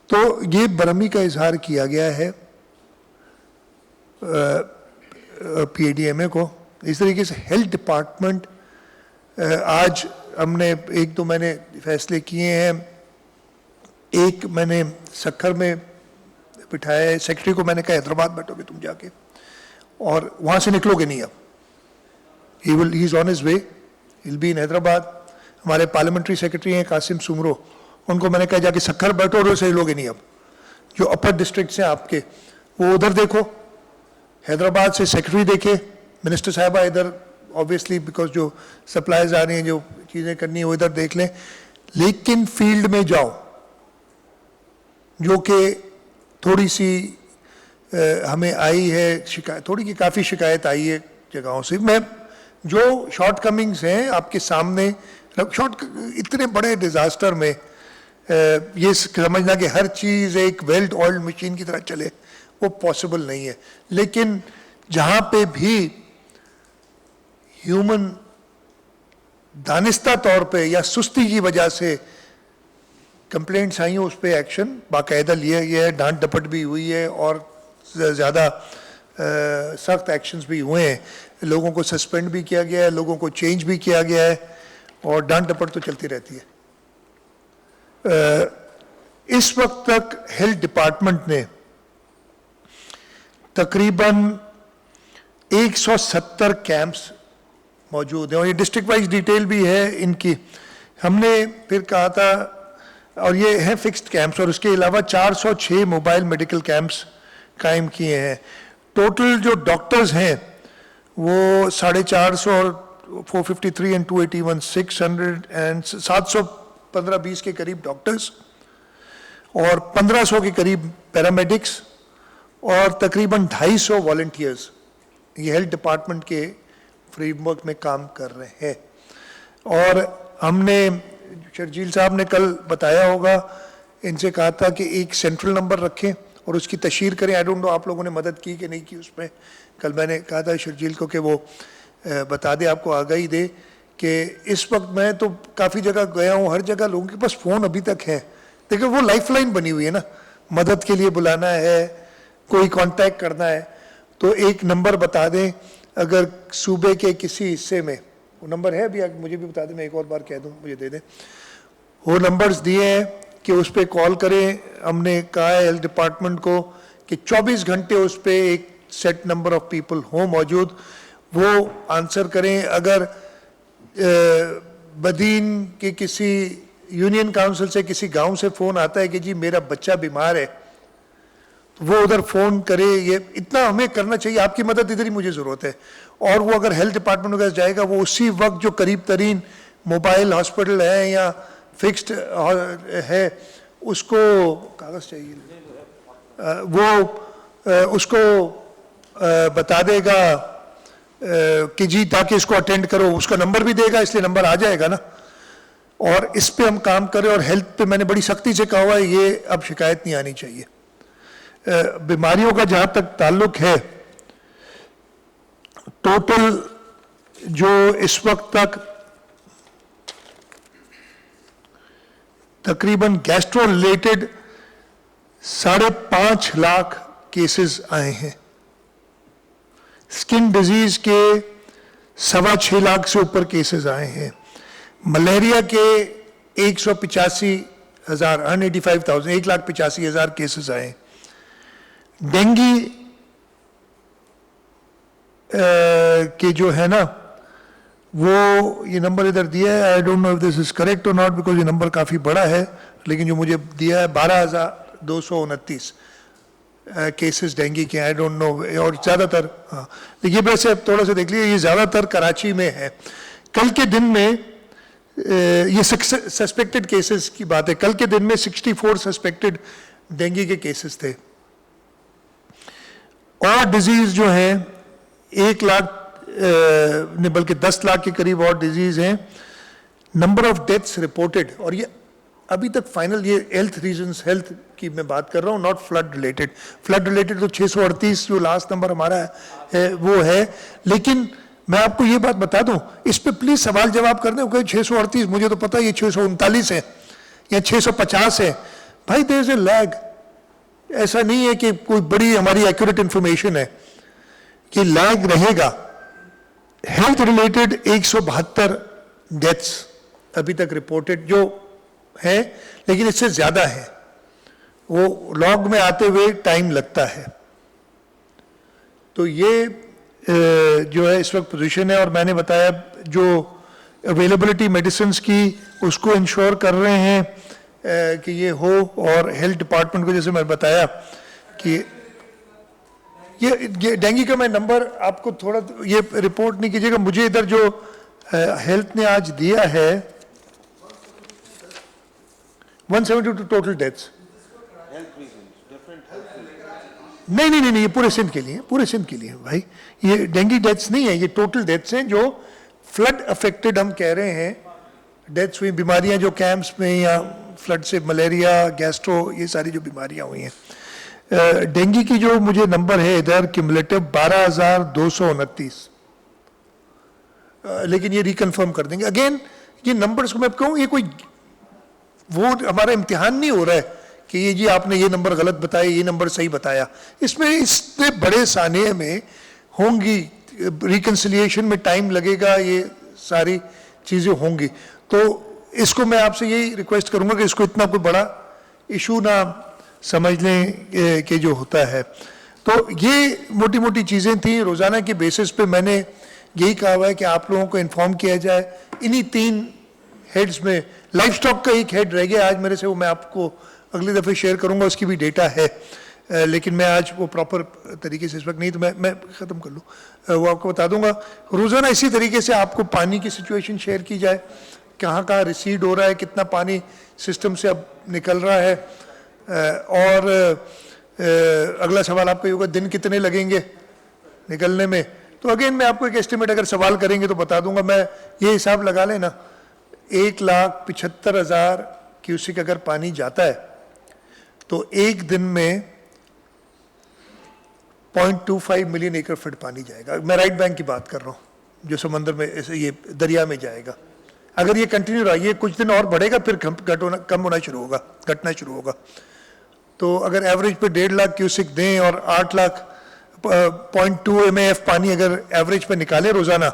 تو یہ برہمی کا اظہار کیا گیا ہے پی ڈی ایم اے کو. اس طریقے سے ہیلتھ ڈپارٹمنٹ آج ہم نے ایک دو میں نے فیصلے کیے ہیں. ایک میں نے سکھر میں بٹھایا ہے، سیکرٹری کو میں نے کہا حیدرآباد بیٹھو گے تم جا کے، اور وہاں سے نکلو گے نہیں. اب he is on his way, he will be in Hyderabad. ہمارے پارلیمنٹری سیکرٹری ہیں قاسم سمرو، ان کو میں نے کہا جا کے سکھر بیٹھو اور اسے لوگے نہیں. اب جو اپر ڈسٹرکٹس ہیں آپ کے وہ ادھر دیکھو، حیدرآباد سے سیکرٹری دیکھے، منسٹر صاحبہ ادھر آبویسلی بیکاز جو سپلائز آ رہی ہیں جو چیزیں کرنی ہیں وہ ادھر دیکھ لیں. لیکن فیلڈ میں جاؤ، جو کہ تھوڑی سی ہمیں آئی ہے شکایت، تھوڑی کی کافی شکایت آئی ہے جگہوں سے. میں جو شارٹ کمنگز ہیں آپ کے سامنے، اتنے بڑے ڈیزاسٹر میں یہ سمجھنا کہ ہر چیز ایک ویل آئلڈ مشین کی طرح چلے وہ پاسبل نہیں ہے. لیکن جہاں پہ بھی ہیومن دانستہ طور پہ یا سستی کی وجہ سے کمپلینٹس آئی ہیں اس پہ ایکشن باقاعدہ لیا گیا ہے, ڈانٹ ڈپٹ بھی ہوئی ہے اور زیادہ سخت ایکشنز بھی ہوئے ہیں. لوگوں کو سسپینڈ بھی کیا گیا ہے, لوگوں کو چینج بھی کیا گیا ہے, اور ڈانٹ ڈپٹ تو چلتی رہتی ہے. اس وقت تک ہیلتھ ڈپارٹمنٹ نے تقریباً 170 کیمپس موجود ہیں, اور یہ ڈسٹرکٹ وائز ڈیٹیل بھی ہے ان کی. ہم نے پھر کہا تھا, اور یہ ہیں فکسڈ کیمپس, اور اس کے علاوہ 406 موبائل میڈیکل کیمپس قائم کیے ہیں. ٹوٹل جو ڈاکٹرز ہیں وہ 450 اور 453 اینڈ 281 715-20 کے قریب ڈاکٹرز اور 1500 کے قریب پیرامیڈکس اور تقریباً 250 والنٹیئرز یہ ہیلتھ ڈپارٹمنٹ کے فریم ورک میں کام کر رہے ہیں. اور ہم نے شرجیل صاحب نے کل بتایا ہوگا, ان سے کہا تھا کہ ایک سینٹرل نمبر رکھیں اور اس کی تشہیر کریں. آئی ڈونٹ نو آپ لوگوں نے مدد کی کہ نہیں کی اس میں. کل میں نے کہا تھا شرجیل کو کہ وہ بتا دے, آپ کو آگاہی دے کہ اس وقت میں تو کافی جگہ گیا ہوں, ہر جگہ لوگوں کے پاس فون ابھی تک ہے, لیکن وہ لائف لائن بنی ہوئی ہے نا, مدد کے لیے بلانا ہے, کوئی کانٹیکٹ کرنا ہے تو ایک نمبر بتا دیں. اگر صوبے کے کسی حصے میں وہ نمبر ہے, ابھی مجھے بھی بتا دیں, میں ایک اور بار کہہ دوں, مجھے دے دیں. وہ نمبرز دیے ہیں کہ اس پہ کال کریں. ہم نے کہا ہے ہیلتھ ڈپارٹمنٹ کو کہ 24 گھنٹے اس پہ ایک سیٹ نمبر آف پیپل ہوں موجود, وہ آنسر کریں. اگر بدین کے کسی یونین کاؤنسل سے کسی گاؤں سے فون آتا ہے کہ جی میرا بچہ بیمار ہے, وہ ادھر فون کرے. یہ اتنا ہمیں کرنا چاہیے, آپ کی مدد ادھر ہی مجھے ضرورت ہے. اور وہ اگر ہیلتھ ڈپارٹمنٹ کے پاس جائے گا, وہ اسی وقت جو قریب ترین موبائل ہاسپٹل ہے یا فکسڈ ہے اس کو کاغذ چاہیے, وہ اس کو بتا دے گا کہ جی تاکہ اس کو اٹینڈ کرو. اس کا نمبر بھی دے گا, اس لیے نمبر آ جائے گا نا. اور اس پہ ہم کام کریں, اور ہیلتھ پہ میں نے بڑی سختی سے کہا ہوا ہے یہ اب شکایت نہیں آنی چاہیے. بیماریوں کا جہاں تک تعلق ہے, ٹوٹل جو اس وقت تک تقریباً گیسٹرو ریلیٹڈ 5.5 لاکھ کیسز آئے ہیں. اسکن ڈیزیز کے 6.25 لاکھ سے اوپر کیسز آئے ہیں. ملیریا کے 185,000 1,85,000 کیسز آئے ہیں. ڈینگی کے جو ہے نا وہ یہ نمبر ادھر دیا ہے, I don't know if this is correct or not because یہ نمبر کافی بڑا ہے, لیکن جو مجھے دیا ہے 12,229 کیسز ڈینگی کے, آئی ڈونٹ نو. اور زیادہ تر یہ ویسے تھوڑا سا دیکھ لیجیے, یہ زیادہ تر کراچی میں ہے. کل کے دن میں یہ سسپیکٹڈ کیسز کی بات ہے, کل کے دن میں 64 سسپیکٹڈ ڈینگی کے کیسز تھے. اور ڈیزیز جو ہیں 1 لاکھ نہیں بلکہ 10 لاکھ کے قریب اور ڈیزیز ہیں. نمبر آف ڈیتھس رپورٹڈ, اور یہ ابھی تک فائنل, یہ ہیلتھ ریزنز, ہیلتھ کی میں بات کر رہا ہوں, not flood related. Flood related تو 638 جو لاسٹ نمبر ہمارا ہے وہ ہے. لیکن میں آپ کو یہ بات بتا دوں, اس پہ پلیز سوال جواب کر دیں کہ 638, مجھے تو پتا یہ 639 ہے یا 650 ہے. بھائی دیر از اے لیگ. ایسا نہیں ہے کہ کوئی بڑی ہماری ایکوریٹ انفارمیشن ہے, کہ لیگ رہے گا. ہیلتھ ریلیٹڈ 172 ڈیتھس ابھی تک رپورٹڈ جو ہیں, لیکن اس سے زیادہ ہیں, وہ لاگ میں آتے ہوئے ٹائم لگتا ہے. تو یہ جو ہے اس وقت پوزیشن ہے. اور میں نے بتایا جو اویلیبلٹی میڈیسنز کی اس کو انشور کر رہے ہیں کہ یہ ہو. اور ہیلتھ ڈپارٹمنٹ کو جیسے میں بتایا کہ یہ ڈینگی کا میں نمبر آپ کو تھوڑا یہ رپورٹ نہیں کیجیے گا, مجھے ادھر جو ہیلتھ نے آج دیا ہے 172 ٹوٹل ڈیتھس. نہیں یہ پورے سندھ کے لیے, پورے سندھ کے لیے بھائی. یہ ڈینگی ڈیتھس نہیں ہیں, یہ ٹوٹل ڈیتھس ہیں جو فلڈ افیکٹڈ ہم کہہ رہے ہیں ڈیتھس ہوئی. بیماریاں جو کیمپس میں یا فلڈ سے ملیریا, گیسٹرو, یہ ساری جو بیماریاں ہوئی ہیں. डेंगू की जो मुझे नंबर है इधर क्यूमुलेटिव 12,229, लेकिन ये रिकन्फर्म कर देंगे। अगेन ये नंबर्स को मैं कहूँ, ये कोई वो हमारा इम्तिहान नहीं हो रहा है कि ये जी आपने ये नंबर गलत बताया, ये नंबर सही बताया। इसमें इतने बड़े सानिए में होंगी, रिकन्सिलिएशन में टाइम लगेगा, ये सारी चीज़ें होंगी। तो इसको मैं आपसे यही रिक्वेस्ट करूंगा कि इसको इतना कोई बड़ा इशू ना समझ लें कि जो होता है। तो ये मोटी मोटी चीज़ें थी। रोज़ाना के बेसिस पे मैंने यही कहा हुआ है कि आप लोगों को इन्फॉर्म किया जाए। इन्हीं 3 हेड्स में लाइफ स्टॉक का एक हेड रह गया आज मेरे से, वो मैं आपको अगली दफ़े शेयर करूंगा, उसकी भी डेटा है, लेकिन मैं आज वो प्रॉपर तरीके से इस वक्त नहीं, तो मैं ख़त्म कर लूँ, वो आपको बता दूंगा। रोज़ाना इसी तरीके से आपको पानी की सिचुएशन शेयर की जाए, कहाँ कहाँ रिसीड हो रहा है, कितना पानी सिस्टम से अब निकल रहा है, और अगला सवाल आपका ये होगा दिन कितने लगेंगे निकलने में। तो अगेन मैं आपको एक एस्टिमेट, अगर सवाल करेंगे तो बता दूंगा। मैं ये हिसाब लगा लेना, 1,75,000 क्यूसिक अगर पानी जाता है तो एक दिन में 0.25 मिलियन एकड़ फीट पानी जाएगा। मैं राइट बैंक की बात कर रहा हूँ, जो समंदर में ऐसे ये दरिया में जाएगा। अगर ये कंटिन्यू रहा, ये कुछ दिन और बढ़ेगा, फिर कम होना शुरू होगा, घटना शुरू होगा। तो अगर एवरेज पे 1.5 लाख क्यूसिक दें और 8 लाख 0.2 MAF पानी अगर एवरेज पे निकाले रोज़ाना,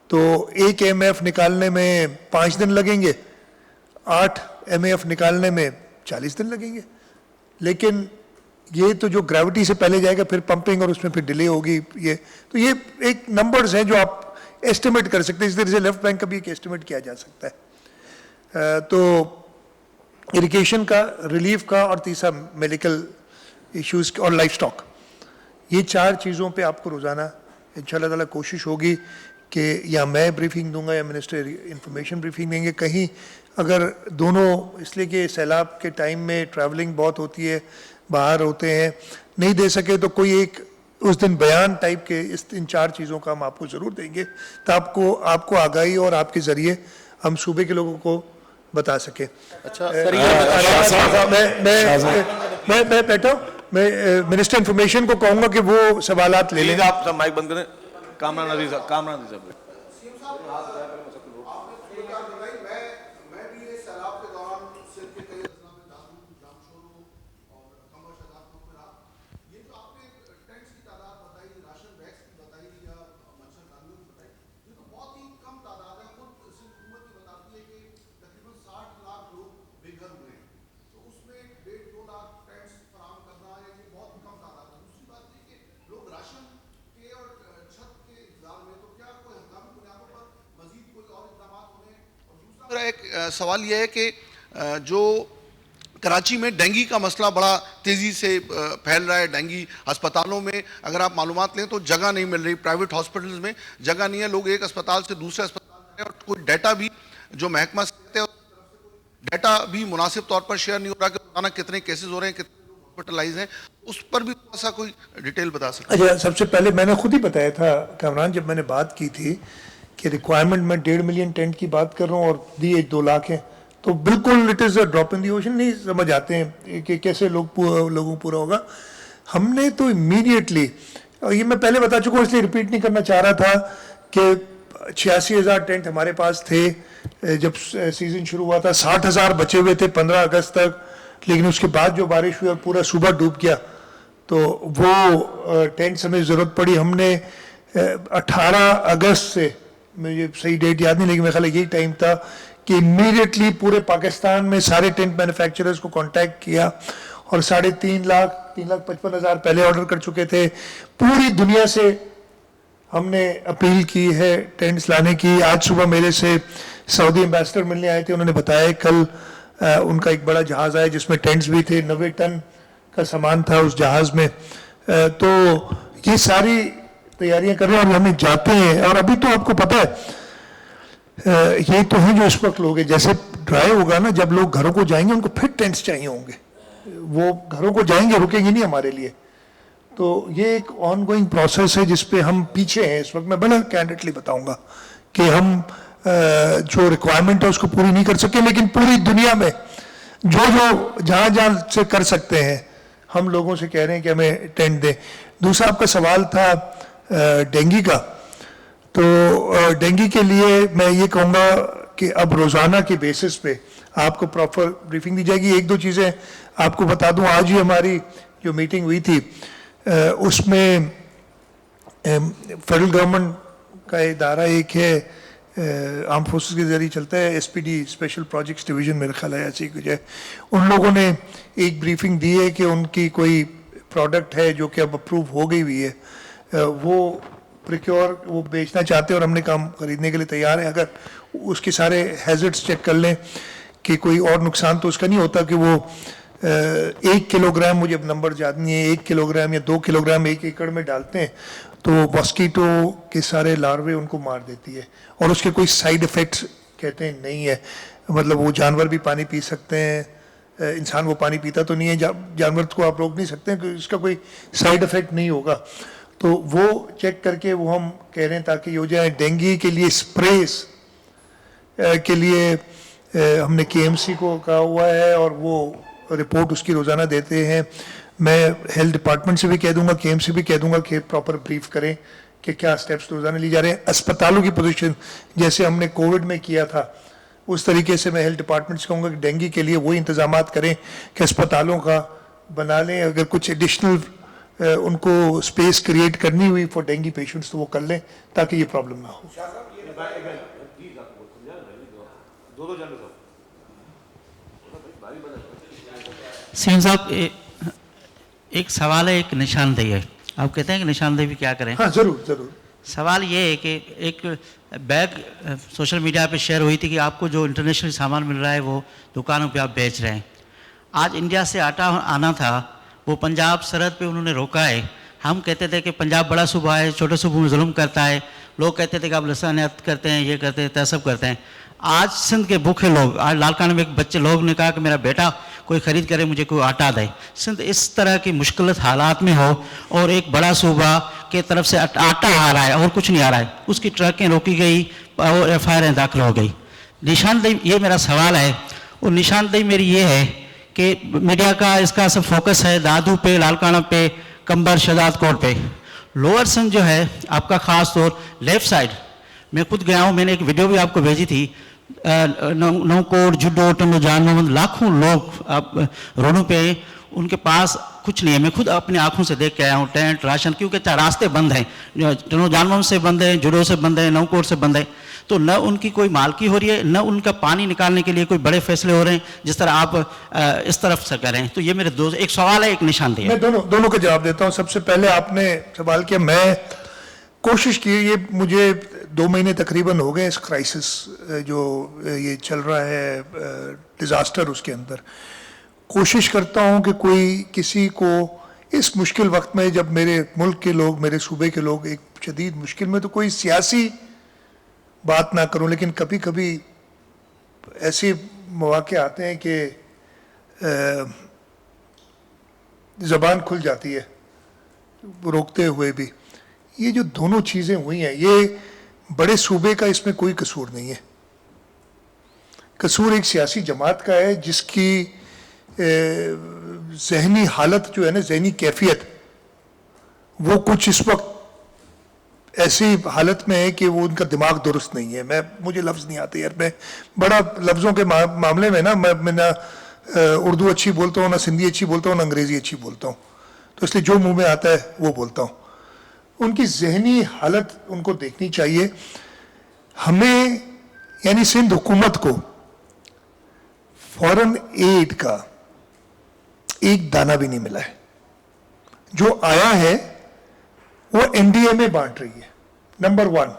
तो 1 MAF निकालने में 5 दिन लगेंगे, 8 MAF निकालने में 40 दिन लगेंगे। लेकिन ये तो जो ग्रेविटी से पहले जाएगा, फिर पंपिंग और उसमें फिर डिले होगी। तो ये एक नंबर्स हैं जो आप एस्टिमेट कर सकते हैं। इस तरह से लेफ्ट बैंक का भी एक एस्टिमेट किया जा सकता है। तो इरिगेशन का, रिलीफ का, और तीसरा मेडिकल इश्यूज और लाइफ स्टॉक, ये 4 चीज़ों पे आपको रोज़ाना इंशाल्लाह ताला कोशिश होगी कि या मैं ब्रीफिंग दूंगा या मिनिस्टर इंफॉर्मेशन ब्रीफिंग देंगे। कहीं अगर दोनों, इसलिए कि सैलाब के टाइम में ट्रैवलिंग बहुत होती है, बाहर होते हैं, नहीं दे सके तो कोई एक उस दिन बयान टाइप के इन 4 चीज़ों का हम आपको ज़रूर देंगे, तो आपको आगाही और आपके ज़रिए हम सूबे के लोगों को बता सके। अच्छा मैं बैठा हूँ, मैं मिनिस्टर इंफॉर्मेशन को कहूँगा कि वो सवालात ले लें। आप सब माइक बंद करें। कामरान नज़ीर साहब मेरा एक सवाल यह है कि जो कराची में डेंगू का मसला बड़ा तेज़ी से फैल रहा है। डेंगू अस्पतालों में अगर आप मालूमात लें तो जगह नहीं मिल रही, प्राइवेट हॉस्पिटल्स में जगह नहीं है, लोग एक अस्पताल से दूसरे अस्पताल में, और कोई डाटा भी जो महकमा से कहते हैं डाटा भी मुनासिब तौर पर शेयर नहीं हो रहा कि रोजाना कितने केसेस हो रहे हैं, कितने लोग हॉस्पिटलाइज हैं, उस पर भी थोड़ा सा कोई डिटेल बता सकते हैं? अच्छा, सबसे पहले मैंने खुद ही बताया था कामरान, जब मैंने बात की थी कि रिक्वायरमेंट में 1.5 मिलियन टेंट की बात कर रहा हूँ और दिए 2 लाख हैं, तो बिल्कुल it is a drop in the ocean. नहीं समझ आते हैं कि कैसे लोगों पूरा होगा। हमने तो इमीडिएटली, और ये मैं पहले बता चुका हूँ इसलिए रिपीट नहीं करना चाह रहा था, कि 86,000 टेंट हमारे पास थे जब सीज़न शुरू हुआ था। 60,000 बचे हुए थे 15 अगस्त तक, लेकिन उसके बाद जो बारिश हुई और पूरा सूबा डूब गया, तो वो टेंट्स हमें ज़रूरत पड़ी। हमने 18 अगस्त से, मुझे सही डेट याद नहीं लेकिन मेरा ख्याल यही टाइम था कि इमीडिएटली पूरे पाकिस्तान में सारे टेंट मैन्युफैक्चरर्स को कांटेक्ट किया और 3.5 लाख 3,55,000 पहले ऑर्डर कर चुके थे। पूरी दुनिया से हमने अपील की है टेंट्स लाने की। आज सुबह मेरे से सऊदी एम्बेसडर मिलने आए थे, उन्होंने बताया कल उनका एक बड़ा जहाज़ आया जिसमें टेंट्स भी थे, 90 टन का सामान था उस जहाज़ में। तो ये सारी तैयारियां कर रहे हैं और हमें जाते हैं। और अभी तो आपको पता है ये तो है जो इस वक्त लोग हैं, जैसे ड्राई होगा ना, जब लोग घरों को जाएंगे उनको फिर टेंट्स चाहिए होंगे, वो घरों को जाएंगे, रुकेंगे नहीं हमारे लिए। तो ये एक ऑन गोइंग प्रोसेस है जिस पे हम पीछे हैं इस वक्त। मैं बड़ा कैंडिडेटली बताऊंगा कि हम जो रिक्वायरमेंट है उसको पूरी नहीं कर सके, लेकिन पूरी दुनिया में जो जहाँ से कर सकते हैं ہم لوگوں سے کہہ رہے ہیں کہ ہمیں ٹینٹ دیں. دوسرا آپ کا سوال تھا ڈینگی کا. تو ڈینگی کے لیے میں یہ کہوں گا کہ اب روزانہ کے بیسس پہ آپ کو پراپر بریفنگ دی جائے گی. ایک دو چیزیں آپ کو بتا دوں, آج ہی ہماری جو میٹنگ ہوئی تھی اس میں فیڈرل گورنمنٹ کا ادارہ ایک ہے, آرم فورسز کے ذریعے چلتا ہے, S P D special projects division, میرے خیال ہے ایسی کچھ ہے. ان لوگوں نے ایک بریفنگ دی ہے کہ ان کی کوئی پروڈکٹ ہے جو کہ اب اپروو ہو گئی ہوئی ہے, وہ پریکیور وہ بیچنا چاہتے ہیں اور ہم نے کام خریدنے کے لیے تیار ہیں. اگر اس کے سارے ہیزرڈس چیک کر لیں کہ کوئی اور نقصان تو اس کا نہیں ہوتا کہ وہ 1 کلو گرام, مجھے اب نمبر یاد نہیں ہے, 1 کلو گرام یا 2 کلو گرام 1 ایکڑ میں ڈالتے ہیں تو ماسکیٹو کے سارے لاروے ان کو مار دیتی ہے, اور اس کے کوئی سائیڈ افیکٹس کہتے ہیں نہیں ہے. مطلب وہ جانور بھی پانی پی سکتے ہیں, انسان وہ پانی پیتا تو نہیں ہے, جانور کو آپ روک نہیں سکتے ہیں کہ اس کا کوئی سائیڈ افیکٹ نہیں ہوگا. تو وہ چیک کر کے وہ ہم کہہ رہے ہیں تاکہ یہ ہو جائے. ڈینگی کے لیے اسپریز کے لیے ہم نے کے ایم سی کو کہا ہوا ہے اور وہ رپورٹ اس کی روزانہ دیتے ہیں. میں ہیلتھ ڈپارٹمنٹ سے بھی کہہ دوں گا, کے ایم سے بھی کہہ دوں گا کہ پراپر بریف کریں کہ کیا اسٹیپس روزانہ لی جا رہے ہیں. اسپتالوں کی پوزیشن جیسے ہم نے کووڈ میں کیا تھا اس طریقے سے میں ہیلتھ ڈپارٹمنٹ سے کہوں گا کہ ڈینگی کے لیے وہی انتظامات کریں کہ اسپتالوں کا بنا لیں. اگر کچھ ایڈیشنل ان کو اسپیس کریٹ کرنی ہوئی فار ڈینگی پیشنٹس تو وہ کر لیں تاکہ یہ پرابلم نہ ہو. سیم صاحب ایک سوال ہے, ایک نشاندہی ہے. آپ کہتے ہیں کہ نشاندہی بھی کیا کریں؟ ہاں ضرور ضرور. سوال یہ ہے کہ ایک بیگ سوشل میڈیا پہ شیئر ہوئی تھی کہ آپ کو جو انٹرنیشنل سامان مل رہا ہے وہ دکانوں پہ آپ بیچ رہے ہیں. آج انڈیا سے آٹا آنا تھا, وہ پنجاب سرحد پہ انہوں نے روکا ہے. ہم کہتے تھے کہ پنجاب بڑا صوبہ ہے, چھوٹے صوبوں میں ظلم کرتا ہے. لوگ کہتے تھے کہ آپ لسانیت کرتے ہیں, یہ کرتے ہیں, تہذب کرتے ہیں. آج سندھ کے بھوکے لوگ, آج لالکانہ میں ایک بچے لوگ نے کہا کہ میرا بیٹا کوئی خرید کرے, مجھے کوئی آٹا دے. سندھ اس طرح کی مشکلات حالات میں ہو اور ایک بڑا صوبہ کے طرف سے آٹا آ رہا ہے اور کچھ نہیں آ رہا ہے, اس کی ٹرکیں روکی گئی اور ایف آئی آریں داخل ہو گئی. نشاندہی, یہ میرا سوال ہے. اور نشاندہی میری یہ ہے کہ میڈیا کا اس کا سب فوکس ہے دادو پہ, لالکانہ پہ, کمبر, شہزاد کوٹ پہ. لوور سندھ جو ہے آپ کا خاص طور لیفٹ سائڈ, میں خود گیا ہوں, میں نے ایک ویڈیو بھی آپ کو بھیجی تھی. نو کوٹ, جڈو, ٹنڈو جان محمد, لاکھوں لوگ آپ روڈوں پہ, ان کے پاس کچھ نہیں ہے. میں خود اپنی آنکھوں سے دیکھ کے آیا ہوں. ٹینٹ, راشن, کیونکہ راستے بند ہیں, ٹنڈو جان محمد سے بند ہیں, جڈو سے بند ہیں, نو کوٹ سے بند ہیں. تو نہ ان کی کوئی مالکی ہو رہی ہے, نہ ان کا پانی نکالنے کے لیے کوئی بڑے فیصلے ہو رہے ہیں جس طرح آپ اس طرف سے کریں. تو یہ میرے دو, ایک سوال ہے, ایک نشاندہی ہے. میں دونوں کا جواب دیتا ہوں. سب سے پہلے آپ نے سوال کیا, میں کوشش کی, یہ مجھے 2 مہینے تقریباً ہو گئے اس کرائسس جو یہ چل رہا ہے ڈیزاسٹر, اس کے اندر کوشش کرتا ہوں کہ کوئی کسی کو اس مشکل وقت میں, جب میرے ملک کے لوگ, میرے صوبے کے لوگ ایک شدید مشکل میں, تو کوئی سیاسی بات نہ کروں, لیکن کبھی کبھی ایسے مواقع آتے ہیں کہ زبان کھل جاتی ہے روکتے ہوئے بھی. یہ جو دونوں چیزیں ہوئی ہیں, یہ بڑے صوبے کا اس میں کوئی قصور نہیں ہے. قصور ایک سیاسی جماعت کا ہے جس کی ذہنی حالت جو ہے نا, ذہنی کیفیت, وہ کچھ اس وقت ایسی حالت میں ہے کہ وہ ان کا دماغ درست نہیں ہے. مجھے لفظ نہیں آتے یار, میں بڑا لفظوں کے معاملے میں نا, میں نہ اردو اچھی بولتا ہوں, نہ سندھی اچھی بولتا ہوں, نہ انگریزی اچھی بولتا ہوں, تو اس لیے جو منہ میں آتا ہے وہ بولتا ہوں. ان کی ذہنی حالت ان کو دیکھنی چاہیے. ہمیں یعنی سندھ حکومت کو فورن ایڈ کا ایک دانہ بھی نہیں ملا ہے. جو آیا ہے وہ این ڈی اے میں بانٹ رہی ہے, نمبر 1,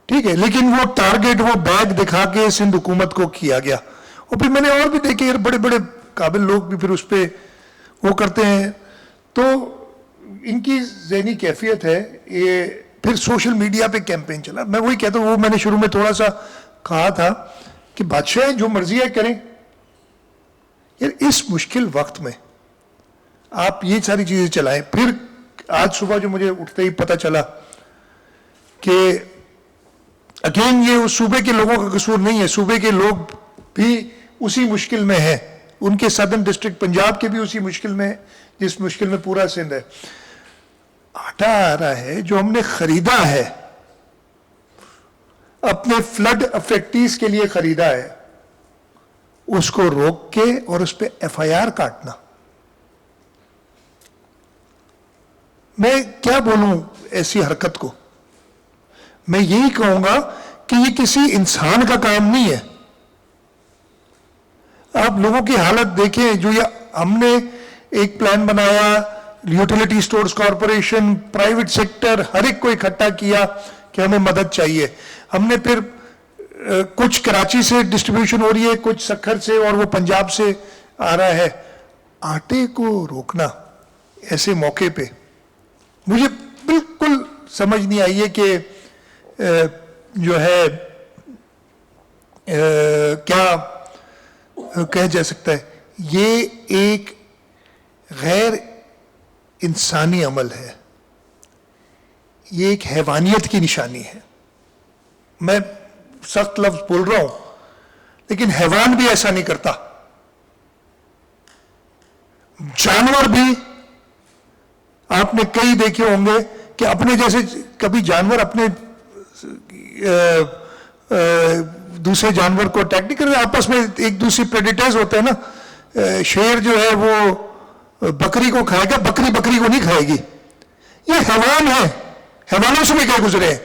ٹھیک ہے, لیکن وہ ٹارگٹ, وہ بیگ دکھا کے سندھ حکومت کو کیا گیا. اور پھر میں نے اور بھی دیکھے یار, بڑے بڑے قابل لوگ بھی پھر اس پہ وہ کرتے ہیں. تو ان کی ذہنی کیفیت ہے یہ. پھر سوشل میڈیا پہ کیمپین چلا. میں وہی کہتا ہوں, وہ میں نے شروع میں تھوڑا سا کہا تھا کہ بادشاہ جو مرضی ہے کریں. یار اس مشکل وقت میں آپ یہ ساری چیزیں چلائیں. پھر آج صبح جو مجھے اٹھتے ہی پتہ چلا کہ اگین یہ اس صوبے کے لوگوں کا قصور نہیں ہے, صوبے کے لوگ بھی اسی مشکل میں ہیں, ان کے سدرن ڈسٹرکٹ پنجاب کے بھی اسی مشکل میں جس مشکل میں پورا سندھ ہے. آٹا آ رہا ہے جو ہم نے خریدا ہے, اپنے فلڈ افیکٹیز کے لیے خریدا ہے, اس کو روک کے اور اس پہ ایف آئی آر کاٹنا. میں کیا بولوں ایسی حرکت کو؟ میں یہی کہوں گا کہ یہ کسی انسان کا کام نہیں ہے. آپ لوگوں کی حالت دیکھیں, جو یہ ہم نے ایک پلان بنایا, utility stores corporation, private sector, ہر ایک کو اکٹھا کیا کہ ہمیں مدد چاہیے. ہم نے پھر کچھ کراچی سے ڈسٹریبیوشن ہو رہی ہے, کچھ سکھر سے, اور وہ پنجاب سے آ رہا ہے. آٹے کو روکنا ایسے موقع پہ مجھے بالکل سمجھ نہیں آئی ہے کہ جو ہے کیا کہا جا سکتا ہے. یہ ایک غیر انسانی عمل ہے, یہ ایک حیوانیت کی نشانی ہے. میں سخت لفظ بول رہا ہوں, لیکن حیوان بھی ایسا نہیں کرتا. جانور بھی آپ نے کئی دیکھے ہوں گے کہ اپنے جیسے, کبھی جانور اپنے دوسرے جانور کو اٹیک نہیں کرتے, آپس میں ایک دوسری پریڈیٹرز ہوتے ہیں نا. شیر جو ہے وہ بکری کو کھائے گا, بکری بکری کو نہیں کھائے گی. یہ حیوان ہے, حیوانوں سے بھی کیا گزرے ہیں.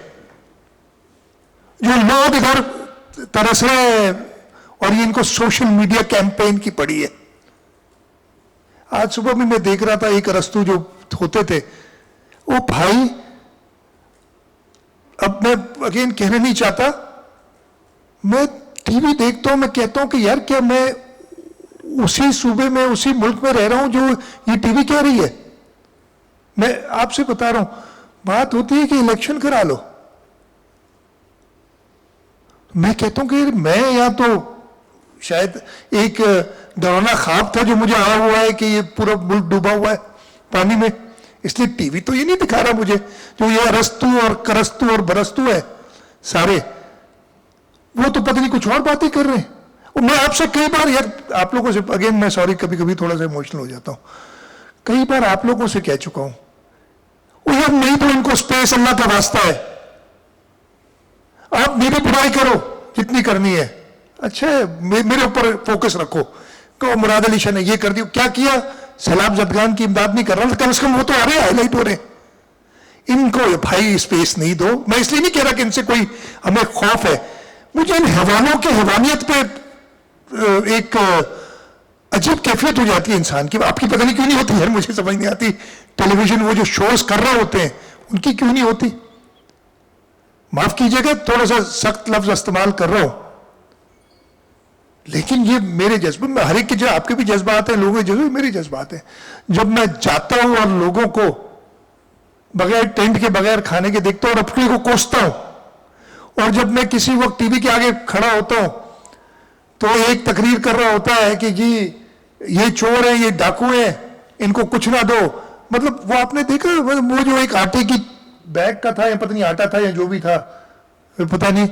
جو لوگ ادھر ترس رہے ہیں, اور یہ ان کو سوشل میڈیا کیمپین کی پڑی ہے. آج صبح بھی میں دیکھ رہا تھا ایک ارسطو جو ہوتے تھے, وہ بھائی, اب میں اگین کہنا نہیں چاہتا, میں ٹی وی دیکھتا ہوں, میں کہتا ہوں کہ یار کیا میں اسی صوبے میں اسی ملک میں رہ رہا ہوں جو یہ ٹی وی کہہ رہی ہے. میں آپ سے بتا رہا ہوں, بات ہوتی ہے کہ الیکشن کرا لو, میں کہتا ہوں کہ میں یہاں تو شاید ایک ڈرانا خواب تھا جو مجھے آیا ہوا ہے کہ یہ پورا ملک ڈوبا ہوا ہے پانی میں, اس لیے ٹی وی تو یہ نہیں دکھا رہا مجھے جو یہ ارستو اور کرستو اور برستو ہے سارے, وہ تو پتہ نہیں کچھ اور باتیں کر رہے ہیں. اور میں آپ سے کئی بار, یار آپ لوگوں سے اگین میں سوری کبھی کبھی تھوڑا سا ایموشنل ہو جاتا ہوں, کئی بار آپ لوگوں سے کہہ چکا ہوں, وہ یار نہیں تو ان کو اسپیس اللہ کا واسطہ ہے, آپ میری برائی کرو جتنی کرنی ہے, اچھا ہے میرے اوپر فوکس رکھو. کہ مراد علی شاہ نے یہ کر دی, کیا کیا, سیلاب زدگان کی امداد نہیں کر رہا, کم سے کم وہ تو آ رہے ہیں, ہائی لائٹ ہو رہے ہیں. ان کو بھائی اسپیس نہیں دو. میں اس لیے نہیں کہہ رہا کہ ان سے کوئی ہمیں خوف ہے, مجھے ان حیوانوں کی حیوانیت پہ ایک عجیب کیفیت ہو جاتی ہے انسان کی. آپ کی پتہ نہیں کیوں نہیں ہوتی, یار مجھے سمجھ نہیں آتی. ٹیلی ویژن وہ جو شوز کر رہے ہوتے ہیں ان کی کیوں نہیں ہوتی. معاف کیجیے گا تھوڑا سا سخت لفظ استعمال کر رہا ہوں, لیکن یہ میرے جذبے میں, ہر ایک کے جو آپ کے بھی جذبات ہیں, لوگوں کے جذبے میرے جذبات ہیں. جب میں جاتا ہوں اور لوگوں کو بغیر ٹینٹ کے بغیر کھانے کے دیکھتا ہوں اور اپنے کو کوستا ہوں, اور جب میں کسی وقت ٹی وی کے آگے کھڑا ہوتا ہوں تو ایک تقریر کر رہا ہوتا ہے کہ جی یہ چور ہیں, یہ ڈاکو ہیں, ان کو کچھ نہ دو. مطلب وہ آپ نے دیکھا وہ جو ایک آٹے کی بیگ کا تھا, یا پتہ نہیں آٹا تھا یا جو بھی تھا, پتہ نہیں,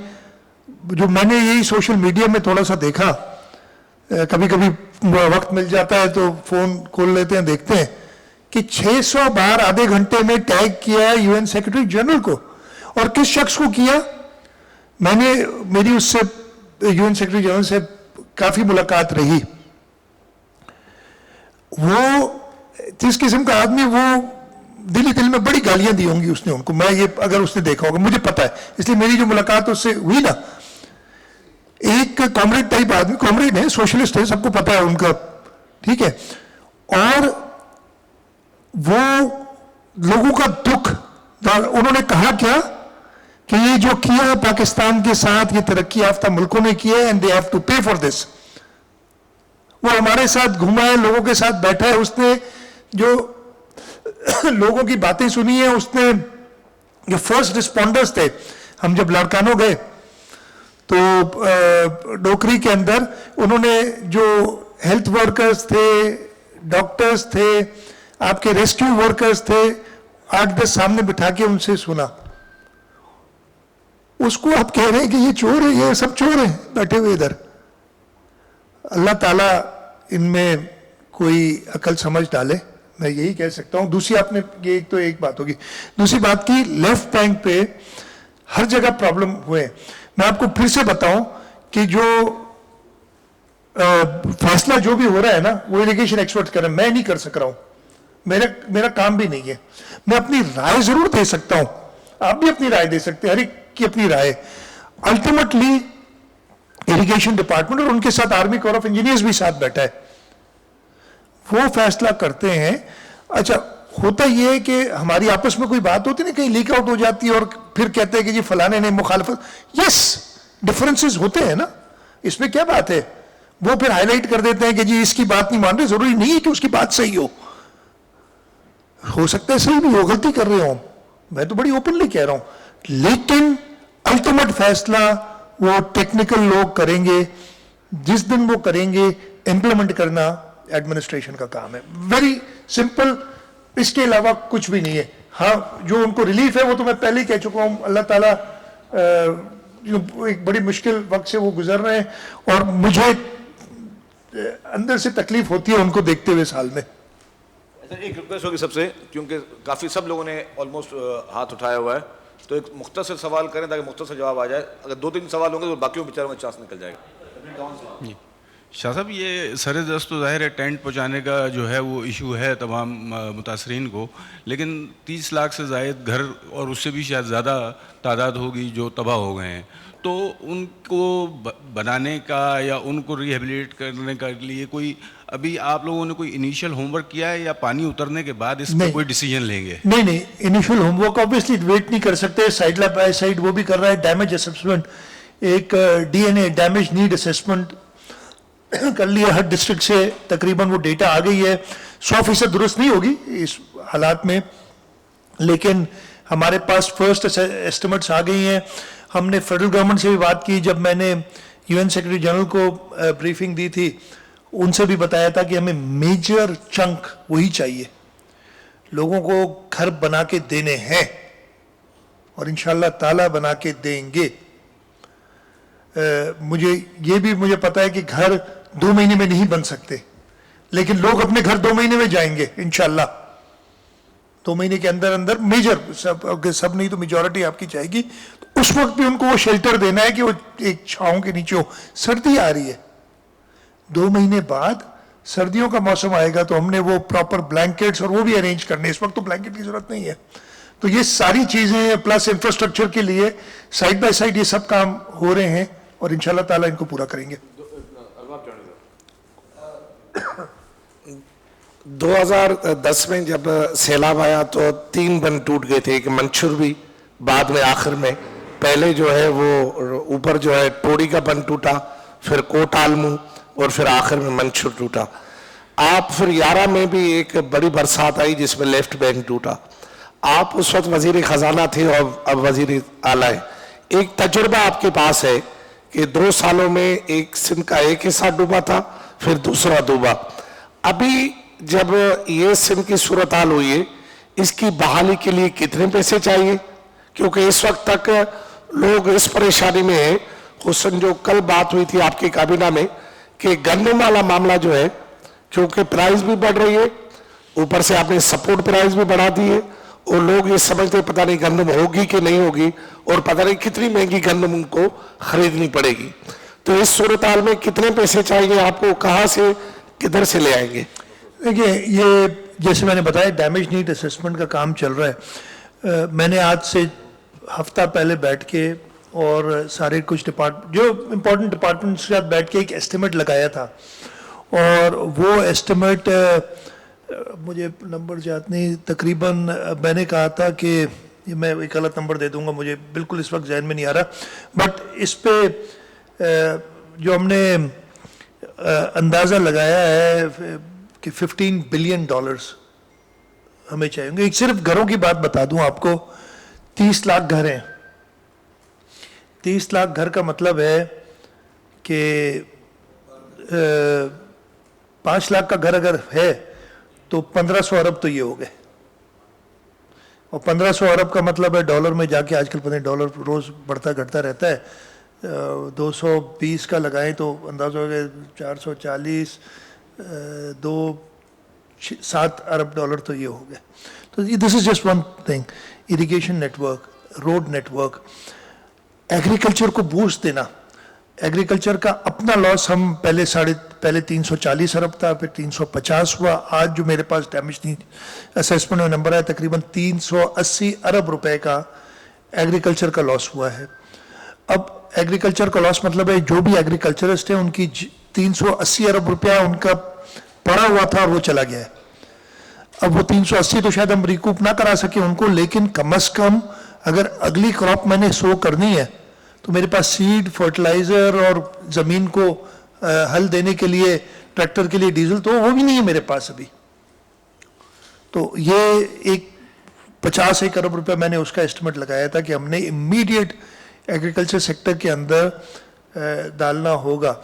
جو میں نے یہی سوشل میڈیا میں تھوڑا سا دیکھا, کبھی کبھی وقت مل جاتا ہے تو فون کھول لیتے ہیں, دیکھتے ہیں کہ 600 بار آدھے گھنٹے میں ٹیگ کیا ہے یو این سیکرٹری جنرل کو. اور کس شخص کو کیا؟ میں نے, میری اس سے یو این سیکرٹری جنرل سے کافی ملاقات رہی. وہ جس قسم کا آدمی, وہ دل میں بڑی گالیاں دی ہوں گی اس نے ان کو, میں یہ اگر اس نے دیکھا ہوگا, مجھے پتا ہے, اس لیے میری جو ملاقات اس سے ہوئی نا, ایک کامریڈ ٹائپ آدمی, کامریڈ ہے, سوشلسٹ ہے, سب کو پتا ہے ان کا, ٹھیک ہے. اور وہ لوگوں کا دکھ, انہوں نے کہا کیا کہ یہ جو کیا پاکستان کے ساتھ, یہ ترقی یافتہ ملکوں نے کیا ہے, and they have to pay for this. وہ ہمارے ساتھ گھوما ہے, لوگوں کے ساتھ بیٹھا ہے, اس نے جو لوگوں کی باتیں سنی ہیں, اس نے جو فرسٹ رسپونڈرز تھے, ہم جب لاڑکانو گئے تو ڈوکری کے اندر انہوں نے جو ہیلتھ ورکرز تھے, ڈاکٹرز تھے, آپ کے ریسکیو ورکرز تھے, 8-10 سامنے بٹھا کے ان سے سنا. اس کو آپ کہہ رہے ہیں کہ یہ چور ہے, یہ سب چور ہیں بیٹھے ہوئے ادھر. اللہ تعالیٰ ان میں کوئی عقل سمجھ ڈالے, میں یہی کہہ سکتا ہوں. دوسری آپ نے یہ تو ایک بات ہوگی. دوسری بات کی لیفٹ بینک پہ ہر جگہ پرابلم ہوئے. میں آپ کو پھر سے بتاؤں کہ جو فیصلہ جو بھی ہو رہا ہے نا وہ اریگیشن ایکسپرٹ کر رہے ہیں, میں نہیں کر سک رہا ہوں, میرا کام بھی نہیں ہے. میں اپنی رائے ضرور دے سکتا ہوں, آپ بھی اپنی رائے دے سکتے ہیں, ہر ایک کی اپنی رائے. الٹیمیٹلی اریگیشن ڈپارٹمنٹ اور ان کے ساتھ آرمی کور آف انجینئرز بھی ساتھ بیٹھا ہے, وہ فیصلہ کرتے ہیں. اچھا ہوتا یہ ہے کہ ہماری آپس میں کوئی بات ہوتی ہے نا, کہیں لیک آؤٹ ہو جاتی ہے اور پھر کہتے ہیں کہ جی فلانے نے مخالفت. یس ڈفرینسز ہوتے ہیں نا, اس میں کیا بات ہے. وہ پھر ہائی لائٹ کر دیتے ہیں کہ جی اس کی بات نہیں مان رہے, ضروری نہیں ہے کہ اس کی بات صحیح ہو سکتا ہے صحیح بھی ہو, غلطی کر رہے ہوں, میں تو بڑی اوپنلی کہہ رہا ہوں. لیکن الٹیمیٹ فیصلہ وہ ٹیکنیکل لوگ کریں گے, جس دن وہ کریں گے امپلیمنٹ کرنا ایڈمنسٹریشن کا کام ہے. ویری سمپل, اس کے علاوہ کچھ بھی نہیں ہے. ہاں جو ان کو ریلیف ہے وہ تو میں پہلے ہی کہہ چکا ہوں, اللہ تعالیٰ ایک بڑی مشکل وقت سے وہ گزر رہے ہیں, اور مجھے اندر سے تکلیف ہوتی ہے ان کو دیکھتے ہوئے سال میں. ایک ریکویسٹ ہوگی سب سے, کیونکہ کافی سب لوگوں نے آلموسٹ ہاتھ اٹھایا ہوا ہے, تو ایک مختصر سوال کریں تاکہ مختصر جواب آ جائے. اگر 2-3 سوال ہوں گے تو باقیوں بیچاروں میں چانس نکل جائے گا. شاہ صاحب یہ سر دست تو ظاہر ہے ٹینٹ پہنچانے کا جو ہے وہ ایشو ہے تمام متاثرین کو, لیکن 30 لاکھ سے زائد گھر اور اس سے بھی شاید زیادہ تعداد ہوگی جو تباہ ہو گئے ہیں, تو ان کو بنانے کا یا ان کو ریہیبلیٹ کرنے کے لیے کوئی ابھی آپ لوگوں نے کوئی انیشیل ہوم ورک کیا ہے, یا پانی اترنے کے بعد اس پہ کوئی ڈیسیجن لیں گے؟ نہیں, initial home work obviously wait نہیں کر سکتے. سائڈ بائی سائڈ وہ بھی کر رہا ہے. ڈیمیج اسسمنٹ, ایک D N A damage need assessment کر لیا ہر ڈسٹرکٹ سے, تقریباً وہ ڈیٹا آ گئی ہے. 100% درست نہیں ہوگی اس حالات میں, لیکن ہمارے پاس فرسٹ ایسٹیمیٹس آ گئی ہیں. ہم نے فیڈرل گورنمنٹ سے بھی بات کی, جب میں نے یو این سیکرٹری جنرل کو بریفنگ دی تھی, ان سے بھی بتایا تھا کہ ہمیں میجر چنک وہی چاہیے, لوگوں کو گھر بنا کے دینے ہیں, اور انشاءاللہ تعالیٰ بنا کے دیں گے. مجھے پتا ہے کہ گھر 2 مہینے میں نہیں بن سکتے, لیکن لوگ اپنے گھر 2 مہینے میں جائیں گے انشاءاللہ. 2 مہینے کے اندر میجر سب نہیں تو میجورٹی آپ کی جائے گی. اس وقت بھی ان کو وہ شیلٹر دینا ہے کہ وہ ایک چھاؤں کے نیچے ہو. سردی آ رہی ہے, 2 مہینے بعد سردیوں کا موسم آئے گا, تو ہم نے وہ پراپر بلینکٹس اور وہ بھی ارینج کرنے. اس وقت تو بلینکٹ کی ضرورت نہیں ہے. تو یہ ساری چیزیں پلس انفراسٹرکچر کے لیے سائڈ بائی سائڈ یہ سب کام ہو رہے ہیں, اور انشاءاللہ تعالیٰ ان کو پورا کریں گے. 2010 میں جب سیلاب آیا تو 3 بند ٹوٹ گئے تھے, ایک منچور بھی, بعد میں آخر میں پہلے جو ہے وہ اوپر جو ہے ٹوڑی کا بند ٹوٹا, پھر کوٹ عالمو, اور پھر آخر میں منچور ٹوٹا. آپ پھر 11 میں بھی ایک بڑی برسات آئی جس میں لیفٹ بینک ٹوٹا. آپ اس وقت وزیر خزانہ تھے اور اب وزیر اعلیٰ ہیں. ایک تجربہ آپ کے پاس ہے کہ 2 سالوں میں ایک سندھ کا ایک حصہ ڈوبا تھا, پھر دوسرا ڈوبا. ابھی جب یہ سندھ کی صورتحال ہوئی ہے, اس کی بحالی کے لیے کتنے پیسے چاہیے؟ کیونکہ اس وقت تک لوگ اس پریشانی میں ہیں. حسن جو کل بات ہوئی تھی آپ کی کابینہ میں کہ گندم والا معاملہ جو ہے, کیونکہ پرائز بھی بڑھ رہی ہے, اوپر سے آپ نے سپورٹ پرائز بھی بڑھا دی ہے, اور لوگ یہ سمجھتے پتہ نہیں گندم ہوگی کہ نہیں ہوگی, اور پتہ نہیں کتنی مہنگی گندم ان کو خریدنی پڑے گی. تو اس صورتحال میں کتنے پیسے چاہیے آپ کو, کہاں سے کدھر سے لے آئیں گے؟ دیکھیے یہ جیسے میں نے بتایا ڈیمیج نیڈ اسسمنٹ کا کام چل رہا ہے. میں نے آج سے ہفتہ پہلے بیٹھ کے اور سارے کچھ جو امپورٹنٹ ڈپارٹمنٹس کے ساتھ بیٹھ کے ایک ایسٹیمیٹ لگایا تھا, اور وہ ایسٹیمیٹ مجھے نمبر یاد نہیں, تقریباً میں نے کہا تھا کہ میں ایک غلط نمبر دے دوں گا, مجھے بالکل اس وقت ذہن میں نہیں آ رہا, بٹ اس پہ جو ہم نے اندازہ لگایا ہے کہ $15 بلین ہمیں چاہیے گے. ایک صرف گھروں کی بات بتا دوں آپ کو, 30 لاکھ گھر ہیں. 30 لاکھ گھر کا مطلب ہے کہ 5 لاکھ کا گھر اگر ہے تو 1500 ارب تو یہ ہو گئے, اور 1500 ارب کا مطلب ہے ڈالر میں جا کے, آج کل پتہ نہیں ڈالر روز بڑھتا گھٹتا رہتا ہے, 220 کا لگائیں تو اندازہ ہو گیا 440 7 अरब डॉलर तो ये हो गया। तो this is just one thing, irrigation network, road network, agriculture को बूस्ट देना। एग्रीकल्चर का अपना लॉस हम पहले 340 अरब था, फिर 350 हुआ, आज जो मेरे पास डैमेज नहीं असेसमेंट में नंबर है तकरीबन 380 अरब रुपए का एग्रीकल्चर का लॉस हुआ है। अब एग्रीकल्चर का लॉस मतलब है जो भी एग्रीकल्चरिस्ट है उनकी 380 अरब रुपया उनका पड़ा हुआ था और वो चला गया है। अब वो 380 तो शायद हम रिकूप ना करा सके उनको, लेकिन कम से कम अगर अगली क्रॉप मैंने सो करनी है तो मेरे पास सीड, फर्टिलाइजर और जमीन को हल देने के लिए, ट्रैक्टर के लिए डीजल तो वो भी नहीं है मेरे पास अभी। तो ये एक 51 अरब रुपया मैंने उसका एस्टिमेट लगाया था कि हमने इमीडिएट एग्रीकल्चर सेक्टर के अंदर डालना होगा,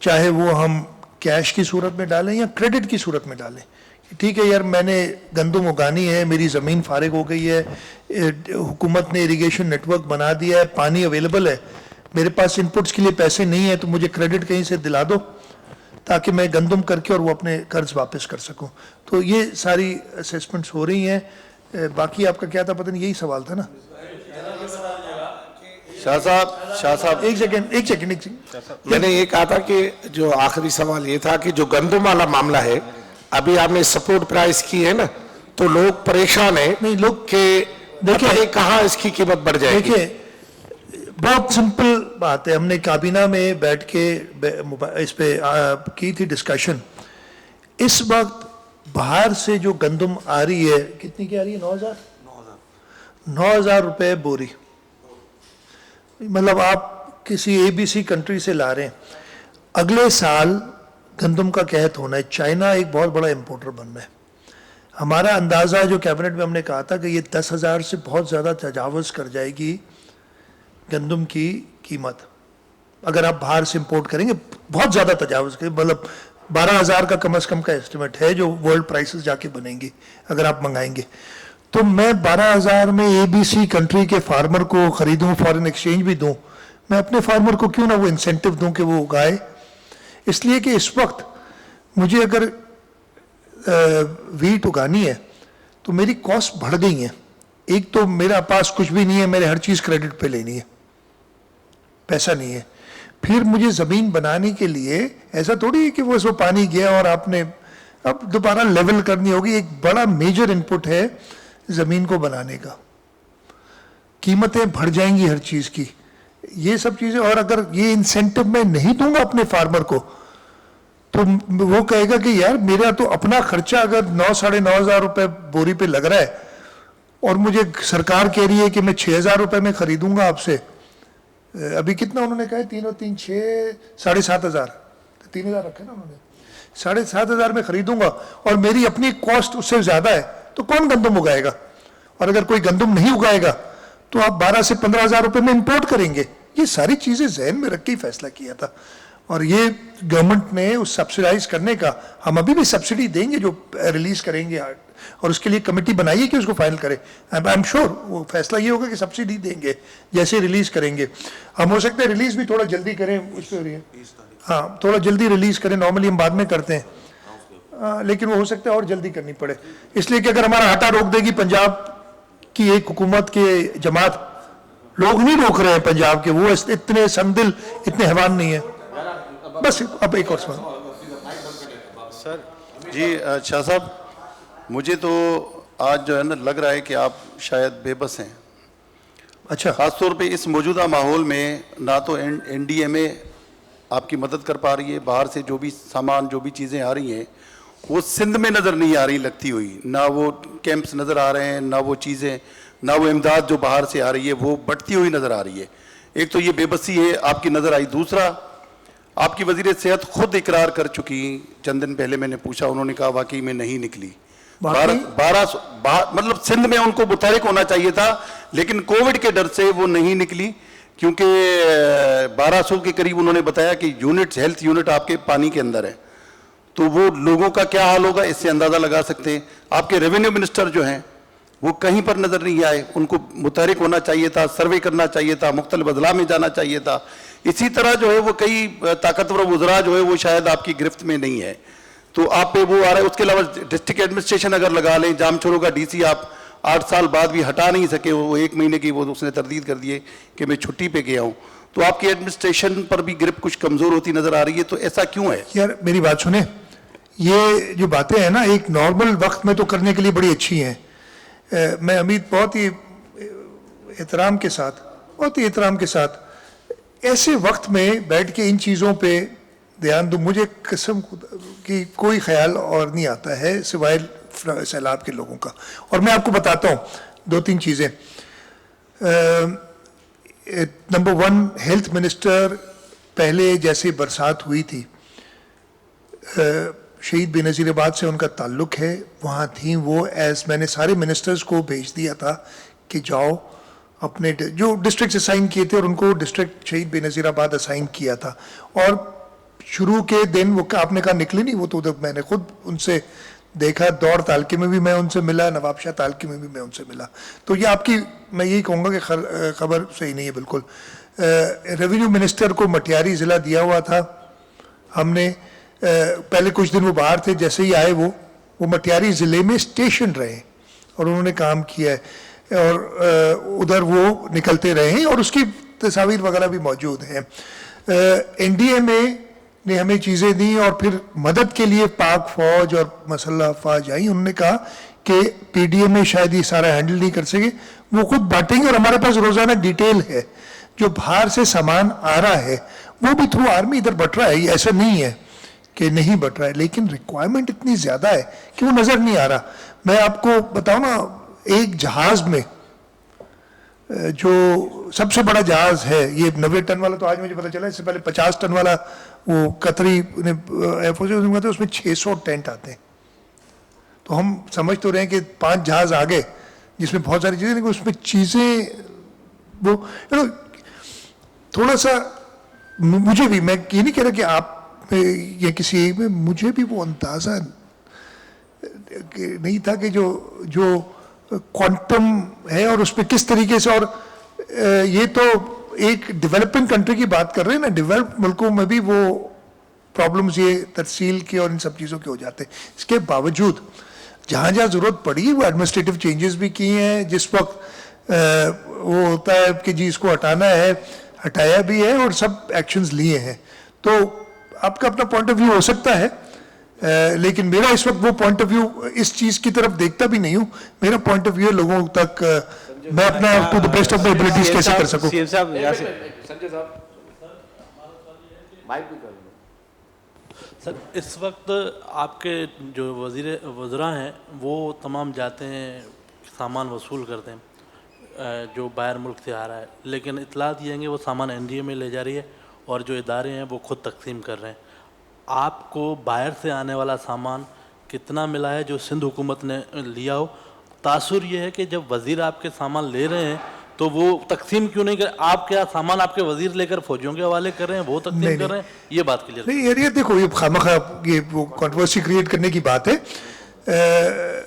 चाहे वो हम कैश की सूरत में डालें या क्रेडिट की सूरत में डालें। ठीक है यार, मैंने गंदम उगानी है, मेरी ज़मीन फारिग हो गई है, हुकूमत ने इरिगेशन नेटवर्क बना दिया है, पानी अवेलेबल है, मेरे पास इनपुट्स के लिए पैसे नहीं है, तो मुझे क्रेडिट कहीं से दिला दो ताकि मैं गंदम करके और वो अपने कर्ज वापस कर सकूं। तो ये सारी असेसमेंट्स हो रही हैं। बाकी आपका क्या था पता नहीं, यही सवाल था ना? शाह साहब एक सेकंड मैंने ये कहा था कि जो आखिरी सवाल ये था कि जो गंदम वाला मामला है, अभी आपने सपोर्ट प्राइस की है ना, तो लोग परेशान है नहीं, लोग के देखिए देखिए कहाँ इसकी कीमत बढ़ जाएगी। देखिए बहुत सिंपल बात है, हमने काबीना में बैठ के इस पे की थी डिस्कशन। इस वक्त बाहर से जो गंदम आ रही है, कितनी की आ रही है? 9,000 रुपए बोरी। मतलब आप किसी ABC कंट्री से ला रहे हैं। अगले साल गंदम का कहत होना है, चाइना एक बहुत बड़ा इंपोर्टर बनना है। हमारा अंदाज़ा जो कैबिनेट में हमने कहा था कि ये 10,000 से बहुत ज़्यादा तजावज़ कर जाएगी गंदम की कीमत, अगर आप बाहर से इंपोर्ट करेंगे बहुत ज़्यादा तजावज़ करें। मतलब 12,000 का कम से कम का एस्टिमेट है जो वर्ल्ड प्राइसेस जाके बनेंगी अगर आप मंगाएंगे। तो मैं 12,000 में ABC कंट्री के फार्मर को ख़रीदूँ, फॉरेन एक्सचेंज भी दूँ, मैं अपने फार्मर को क्यों ना वो इंसेंटिव दूँ कि वो उगाए। इसलिए कि इस वक्त मुझे अगर वीट उगानी है तो मेरी कॉस्ट बढ़ गई है। एक तो मेरा पास कुछ भी नहीं है, मेरे हर चीज़ क्रेडिट पे लेनी है, पैसा नहीं है। फिर मुझे ज़मीन बनाने के लिए ऐसा थोड़ी है कि वो इसमें पानी गया और आपने अब दोबारा लेवल करनी होगी। एक बड़ा मेजर इनपुट है ज़मीन को बनाने का, कीमतें बढ़ जाएंगी हर चीज़ की, ये सब चीज़ें। और अगर ये इंसेंटिव मैं नहीं दूंगा अपने फार्मर को तो वो कहेगा कि यार मेरा तो अपना खर्चा अगर 9,000-9,500 रुपए बोरी पे लग रहा है और मुझे सरकार कह रही है कि मैं 6,000 रुपए में खरीदूंगा आपसे। अभी कितना उन्होंने कहा है? 3 और 3 6 7,500, 3,000 रखे ना उन्होंने, 7,500 में खरीदूंगा और मेरी अपनी कॉस्ट उससे ज़्यादा है, तो कौन गंदम उगाएगा? और अगर कोई गंदम नहीं उगाएगा तो आप 12 से 15,000 रुपए में इंपोर्ट करेंगे। ये सारी चीज़ें जहन में रख के ही फैसला किया था। और ये गवर्नमेंट ने उस सब्सिडाइज करने का, हम अभी भी सब्सिडी देंगे जो रिलीज करेंगे, और उसके लिए कमेटी बनाइए कि उसको फाइनल करें। आई एम श्योर वो फैसला ये होगा कि सब्सिडी देंगे जैसे रिलीज करेंगे। हम हो सकता है रिलीज भी थोड़ा जल्दी करें, उस पर हाँ थोड़ा जल्दी रिलीज करें, नॉर्मली हम बाद में करते हैं, लेकिन वो हो सकता है और जल्दी करनी पड़े। इसलिए कि अगर हमारा आटा रोक देगी पंजाब की एक हुकूमत के जमात, लोग नहीं रोक रहे हैं पंजाब के, वो इतने संदिल, इतने हैवान नहीं है। बस अब एक और सवाल सर जी। शाह साहब, मुझे तो आज जो है ना लग रहा है कि आप शायद बेबस हैं। अच्छा, खासतौर पे इस मौजूदा माहौल में ना तो NDMA आपकी मदद कर पा रही है, बाहर से जो भी सामान जो भी चीज़ें आ रही हैं वो सिंध में नज़र नहीं आ रही लगती हुई, ना वो कैंप्स नज़र आ रहे हैं, ना वो चीज़ें, ना वो इमदाद जो बाहर से आ रही है वो बढ़ती हुई नज़र आ रही है। एक तो ये बेबसी है आपकी नज़र आई। दूसरा, आपकी वज़ीर सेहत खुद इकरार कर चुकी, चंद दिन पहले मैंने पूछा, उन्होंने कहा वाकई में नहीं निकली। 12 मतलब सिंध में उनको मुतहरिक होना चाहिए था, लेकिन कोविड के डर से वो नहीं निकली, क्योंकि 1200 के करीब उन्होंने बताया कि यूनिट्स, हेल्थ यूनिट आपके पानी के अंदर है। तो वो लोगों का क्या हाल होगा इससे अंदाज़ा लगा सकते हैं। आपके रेवेन्यू मिनिस्टर जो हैं वो कहीं पर नज़र नहीं आए, उनको मुतहरिक होना चाहिए था, सर्वे करना चाहिए था, मुख्तलिफ अजला में जाना चाहिए था। इसी तरह जो है वो कई ताकतवर वज़रा जो है वो शायद आपकी गिरफ्त में नहीं है। تو آپ پہ وہ آ رہا ہے. اس کے علاوہ ڈسٹرکٹ ایڈمنسٹریشن اگر لگا لیں, جام چھوڑوں کا ڈی سی آپ 8 سال بعد بھی ہٹا نہیں سکے, وہ 1 مہینے کی وہ اس نے تردید کر دیے کہ میں چھٹی پہ گیا ہوں, تو آپ کی ایڈمنسٹریشن پر بھی گرپ کچھ کمزور ہوتی نظر آ رہی ہے, تو ایسا کیوں ہے؟ یار میری بات سنیں, یہ جو باتیں ہیں نا ایک نارمل وقت میں تو کرنے کے لیے بڑی اچھی ہیں. میں امید بہت ہی احترام کے ساتھ ایسے وقت میں بیٹھ کے ان چیزوں پہ دھیان دوں, مجھے قسم کی کوئی خیال اور نہیں آتا ہے سوائے سیلاب کے لوگوں کا. اور میں آپ کو بتاتا ہوں 2-3 چیزیں. نمبر 1, ہیلتھ منسٹر پہلے جیسے برسات ہوئی تھی, شہید بے نظیر آباد سے ان کا تعلق ہے, وہاں تھیں وہ, میں نے سارے منسٹرز کو بھیج دیا تھا کہ جاؤ اپنے جو ڈسٹرکٹ اسائن کیے تھے اور ان کو ڈسٹرکٹ شہید بے نظیر آباد اسائن کیا تھا. اور شروع کے دن وہ آپ نے کہا نکلے نہیں, وہ تو میں نے خود ان سے دیکھا, دور تالکے میں بھی میں ان سے ملا, نواب شاہ تالکے میں بھی میں ان سے ملا. تو یہ آپ کی میں یہی کہوں گا کہ خبر صحیح نہیں ہے بالکل. ریونیو منسٹر کو مٹیاری ضلع دیا ہوا تھا ہم نے, پہلے کچھ دن وہ باہر تھے, جیسے ہی آئے وہ مٹیاری ضلع میں اسٹیشن رہے اور انہوں نے کام کیا ہے اور ادھر وہ نکلتے رہے ہیں اور اس کی تصاویر وغیرہ بھی موجود ہیں. NDMA نے ہمیں چیزیں دیں اور پھر مدد کے لیے پاک فوج اور مسلح افواج آئی. انہوں نے کہا کہ PDMA شاید یہ سارا ہینڈل نہیں کر سکے, وہ خود بانٹیں گے. اور ہمارے پاس روزانہ ڈیٹیل ہے, جو باہر سے سامان آ رہا ہے وہ بھی تھرو آرمی ادھر بٹ رہا ہے, یہ ایسا نہیں ہے کہ نہیں بٹ رہا ہے, لیکن ریکوائرمنٹ اتنی زیادہ ہے کہ وہ نظر نہیں آ رہا. میں آپ کو بتاؤں نا, ایک جہاز میں جو سب سے بڑا جہاز ہے یہ 90 ٹن والا, تو آج مجھے پتا چلا, اس سے پہلے 50 ٹن والا وہ قطری ایئر فورس ہے, اس میں 600 ٹینٹ آتے ہیں. تو ہم سمجھ تو رہے ہیں کہ 5 جہاز آگے جس میں بہت ساری چیزیں, لیکن اس میں چیزیں وہ تھوڑا سا مجھے بھی, میں یہ نہیں کہہ رہا کہ آپ یا کسی ایک میں, مجھے بھی وہ اندازہ نہیں تھا کہ جو کوانٹم ہے اور اس پہ کس طریقے سے, اور یہ تو ایک ڈیولپنگ کنٹری کی بات کر رہے ہیں نا, ڈیولپ ملکوں میں بھی وہ پرابلمز یہ ترسیل کے اور ان سب چیزوں کے ہو جاتے ہیں. اس کے باوجود جہاں جہاں ضرورت پڑی وہ ایڈمنسٹریٹو چینجز بھی کیے ہیں, جس وقت وہ ہوتا ہے کہ جی اس کو ہٹانا ہے ہٹایا بھی ہے اور سب ایکشنز لیے ہیں. تو آپ کا اپنا پوائنٹ آف ویو ہو سکتا ہے, لیکن میرا اس وقت وہ پوائنٹ آف ویو اس چیز کی طرف دیکھتا بھی نہیں ہوں. میرا پوائنٹ آف ویو ہے لوگوں تک میں اپنا to the best of my abilities کیسے کر سکوں. سر اس وقت آپ کے جو وزراء ہیں وہ تمام جاتے ہیں, سامان وصول کرتے ہیں جو باہر ملک سے آ رہا ہے, لیکن اطلاعات یہ ہیں کہ وہ سامان NDMA لے جا رہی ہے اور جو ادارے ہیں وہ خود تقسیم کر رہے ہیں. آپ کو باہر سے آنے والا سامان کتنا ملا ہے جو سندھ حکومت نے لیا ہو؟ تاثر یہ ہے کہ جب وزیر آپ کے سامان لے رہے ہیں تو وہ تقسیم کیوں نہیں کر, آپ کیا سامان آپ کے وزیر لے کر فوجیوں کے حوالے کر رہے ہیں, وہ تقسیم کر رہے ہیں, یہ بات کلیئر نہیں یار, یہ دیکھو یہ خامخواہ یہ وہ کنٹروورسی کریٹ کرنے کی بات ہے.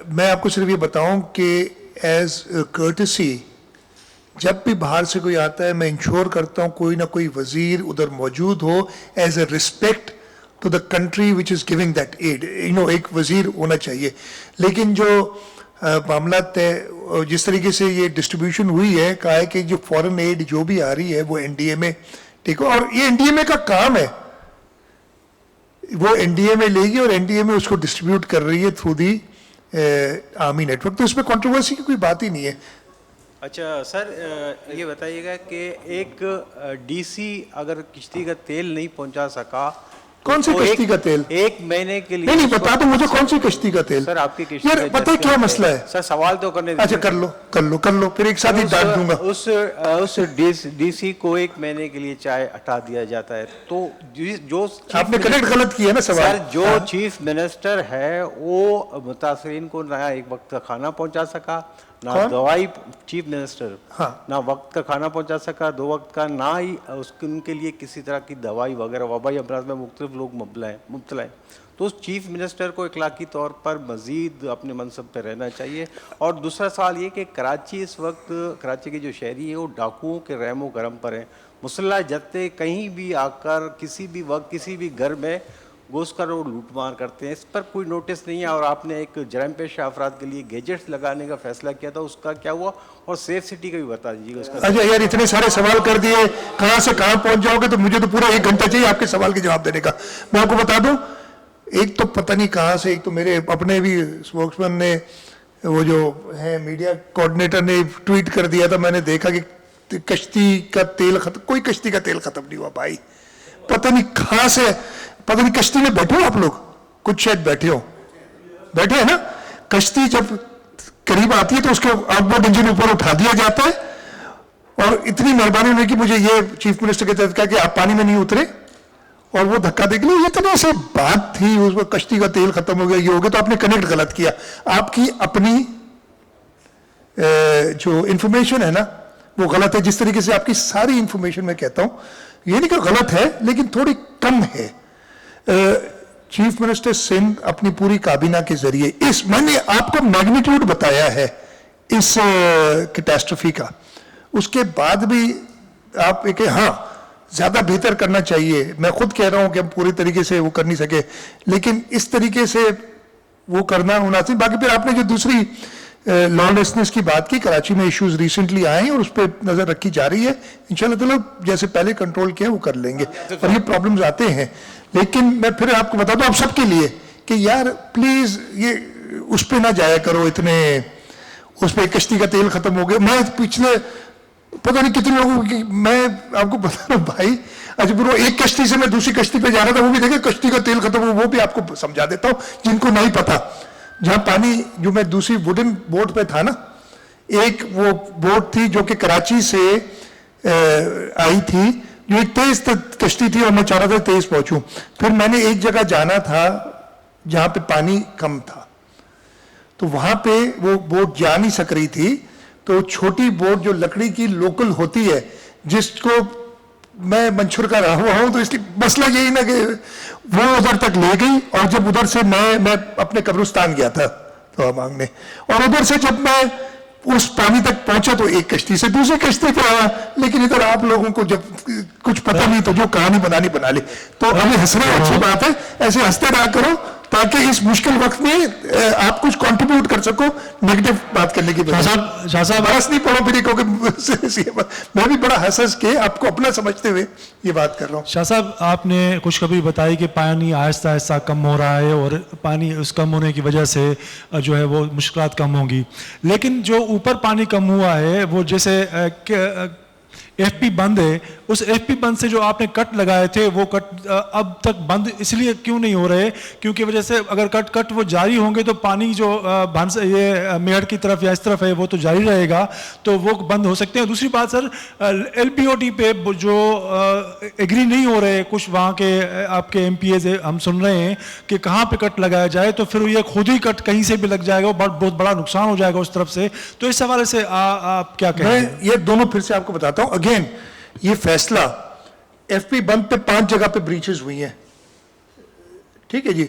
میں آپ کو صرف یہ بتاؤں کہ ایز کرٹسی جب بھی باہر سے کوئی آتا ہے میں انشور کرتا ہوں کوئی نہ کوئی وزیر ادھر موجود ہو as a respect to the country which is giving that aid, ایک وزیر ہونا چاہیے. لیکن جو معاملات جس طریقے سے یہ ڈسٹریبیوشن ہوئی ہے, کہا ہے کہ جو فورن ایڈ جو بھی آ رہی ہے وہ NDMA, ٹھیک ہے, اور یہ NDMA کا کام ہے, وہ NDMA لے گی اور NDMA اس کو ڈسٹریبیوٹ کر رہی ہے through the army net work, تو اس میں کنٹروورسی کی کوئی بات ہی نہیں ہے. اچھا سر یہ بتائیے گا کہ ایک DC اگر کشتی کا تیل نہیں پہنچا سکا, کون سی کشتی کا تیل؟ 1 مہینے کے لیے نہیں بتا دو مجھے کون سی کشتی کا تیل. سر آپ کی کشتی یار پتہ کیا مسئلہ ہے سر, سوال تو کرنے اچھا کر لو پھر ایک ساتھ ہی ڈانٹ دوں گا. اس DC کو 1 مہینے کے لیے چاہے ہٹا دیا جاتا ہے, تو جو آپ نے کنیکٹ غلط کیا نا سوال. سر جو چیف منسٹر ہے وہ متاثرین کو نہ ایک وقت کا کھانا پہنچا سکا, نہ دوائی, چیف منسٹر نہ وقت کا کھانا پہنچا سکا 2 وقت کا, نہ ہی ان کے لیے کسی طرح کی دوائی وغیرہ. وبائی امراض میں مختلف لوگ مبتلا ہیں, تو اس چیف منسٹر کو اخلاقی طور پر مزید اپنے منصب پہ رہنا چاہیے. اور دوسرا سوال یہ کہ کراچی اس وقت, کراچی کے جو شہری ہیں وہ ڈاکوؤں کے رحم و کرم پر ہیں. مسلح جتے کہیں بھی آ کر کسی بھی وقت کسی بھی گھر میں घुस कर वो लूटमार करते हैं, इस पर कोई नोटिस नहीं है। और आपने एक जराइम पेशा अफराद के लिए गैजेट्स लगाने का फैसला किया था, उसका क्या हुआ? और सेफ सिटी का भी बता दीजिएगा उसका। अच्छा यार, इतने सारे सवाल कर दिए, कहाँ से कहाँ पहुंच जाओगे, तो मुझे तो पूरा 1 घंटा चाहिए आपके सवाल के जवाब देने का। मैं आपको बता दूं, एक तो पता नहीं कहाँ से, एक तो मेरे अपने भी स्पोक्समैन ने, वो जो है मीडिया कोऑर्डिनेटर ने ट्वीट कर दिया था, मैंने देखा कि कश्ती का तेल खत्म, कोई कश्ती का तेल खत्म नहीं हुआ भाई, पता नहीं कहाँ से, पता नहीं कश्ती में बैठे हो आप लोग, कुछ शायद बैठे हैं ना। कश्ती जब करीब आती है तो उसके आउटबोर्ड इंजन ऊपर उठा दिया जाता है, और इतनी मेहरबानी हुई कि मुझे ये चीफ मिनिस्टर के तहत कहा कि आप पानी में नहीं उतरे, और वो धक्का दे के लिए, ये तो ऐसे बात थी, उसमें कश्ती का तेल खत्म हो गया, ये हो गया, तो आपने कनेक्ट गलत किया। आपकी अपनी जो इंफॉर्मेशन है ना वो गलत है। जिस तरीके से आपकी सारी इंफॉर्मेशन मैं कहता हूं, ये नहीं कि गलत है, लेकिन थोड़ी कम है। चीफ मिनिस्टर सिंह अपनी पूरी काबीना के जरिए, इस मैंने आपको मैग्नीट्यूड बताया है इस कैटास्ट्रोफी का, उसके बाद भी आप एक, हाँ ज्यादा बेहतर करना चाहिए, मैं खुद कह रहा हूं कि हम पूरी तरीके से वो कर नहीं सके, लेकिन इस तरीके से वो करना मुनासिब। बाकी फिर आपने जो दूसरी लॉलेसनेस की बात की, कराची में इश्यूज रिसेंटली आए हैं और उस पर नजर रखी जा रही है, इंशाल्लाह ताला जैसे पहले कंट्रोल किया वो कर लेंगे, और ये प्रॉब्लम्स आते हैं। लेकिन मैं फिर आपको बता दूं आप सबके लिए कि यार प्लीज ये उस पर ना जाया करो, इतने उस पर कश्ती का तेल खत्म हो गया। मैं पिछले पता नहीं कितने लोगों की, मैं आपको बता रहा हूँ भाई, अच्छा फिर वो एक कश्ती से मैं दूसरी कश्ती पे जा रहा था, वो भी देखे कश्ती का तेल खत्म हो, वो भी आपको समझा देता हूँ जिनको नहीं पता। जहां पानी, जो मैं दूसरी वुडन बोट पे था ना, एक वो बोट थी जो कि कराची से आई थी, जो एक तेज कश्ती थी, और मैं चाह रहा था तेज पहुंचूं। फिर मैंने एक जगह जाना था जहां पे पानी कम था, तो वहां पे वो बोट जा नहीं सक रही थी, तो छोटी बोट जो लकड़ी की लोकल होती है, जिसको मैं मंशूर का रहा हुआ हूं, तो इसलिए मसला यही ना कि वो उधर तक ले गई, और जब उधर से मैं अपने कब्रिस्तान गया था तो मांगने, और उधर से जब मैं उस पानी तक पहुंचा तो एक कश्ती से दूसरी कश्ती पे आया, लेकिन इधर आप लोगों को जब कुछ पता नहीं तो जो कहानी बनानी बना ली। तो हमें हंसना अच्छी बात है, ऐसे हंसते रहा करो ताकि इस मुश्किल वक्त में आप कुछ कंट्रीब्यूट कर सको नेगेटिव बात करने की बजाय। शाह साहब हंस नहीं पड़ो फिर क्योंकि मैं भी बड़ा हंस के आपको अपना समझते हुए ये बात कर रहा हूँ। शाह साहब, आपने खुशखबरी बताई कि पानी आहिस्ता आहिस्ता कम हो रहा है, और पानी उस कम होने की वजह से जो है वो मुश्किलात कम होंगी, लेकिन जो ऊपर पानी कम हुआ है वो जैसे एफपी बंद है, उस एफपी बंद से जो आपने कट लगाए थे वो कट अब तक बंद इसलिए क्यों नहीं हो रहे? क्योंकि वजह से अगर कट वो जारी होंगे तो पानी जो भंस ये मेहर की तरफ या इस तरफ है वो तो जारी रहेगा, तो वो बंद हो सकते हैं। दूसरी बात सर, एलपीओटी पे जो एग्री नहीं हो रहे कुछ वहाँ के आपके एमपीएज हम सुन रहे हैं कि कहाँ पे कट लगाया जाए, तो फिर ये खुद ही कट कहीं से भी लग जाएगा, बहुत बड़ा नुकसान हो जाएगा उस तरफ से। तो इस हवाले से आप क्या कहेंगे? मैं ये दोनों फिर से आपको बताता हूँ। अगेन ये फैसला एफपी बंद पे 5 जगह पे ब्रीचेस हुई हैं, ठीक है जी।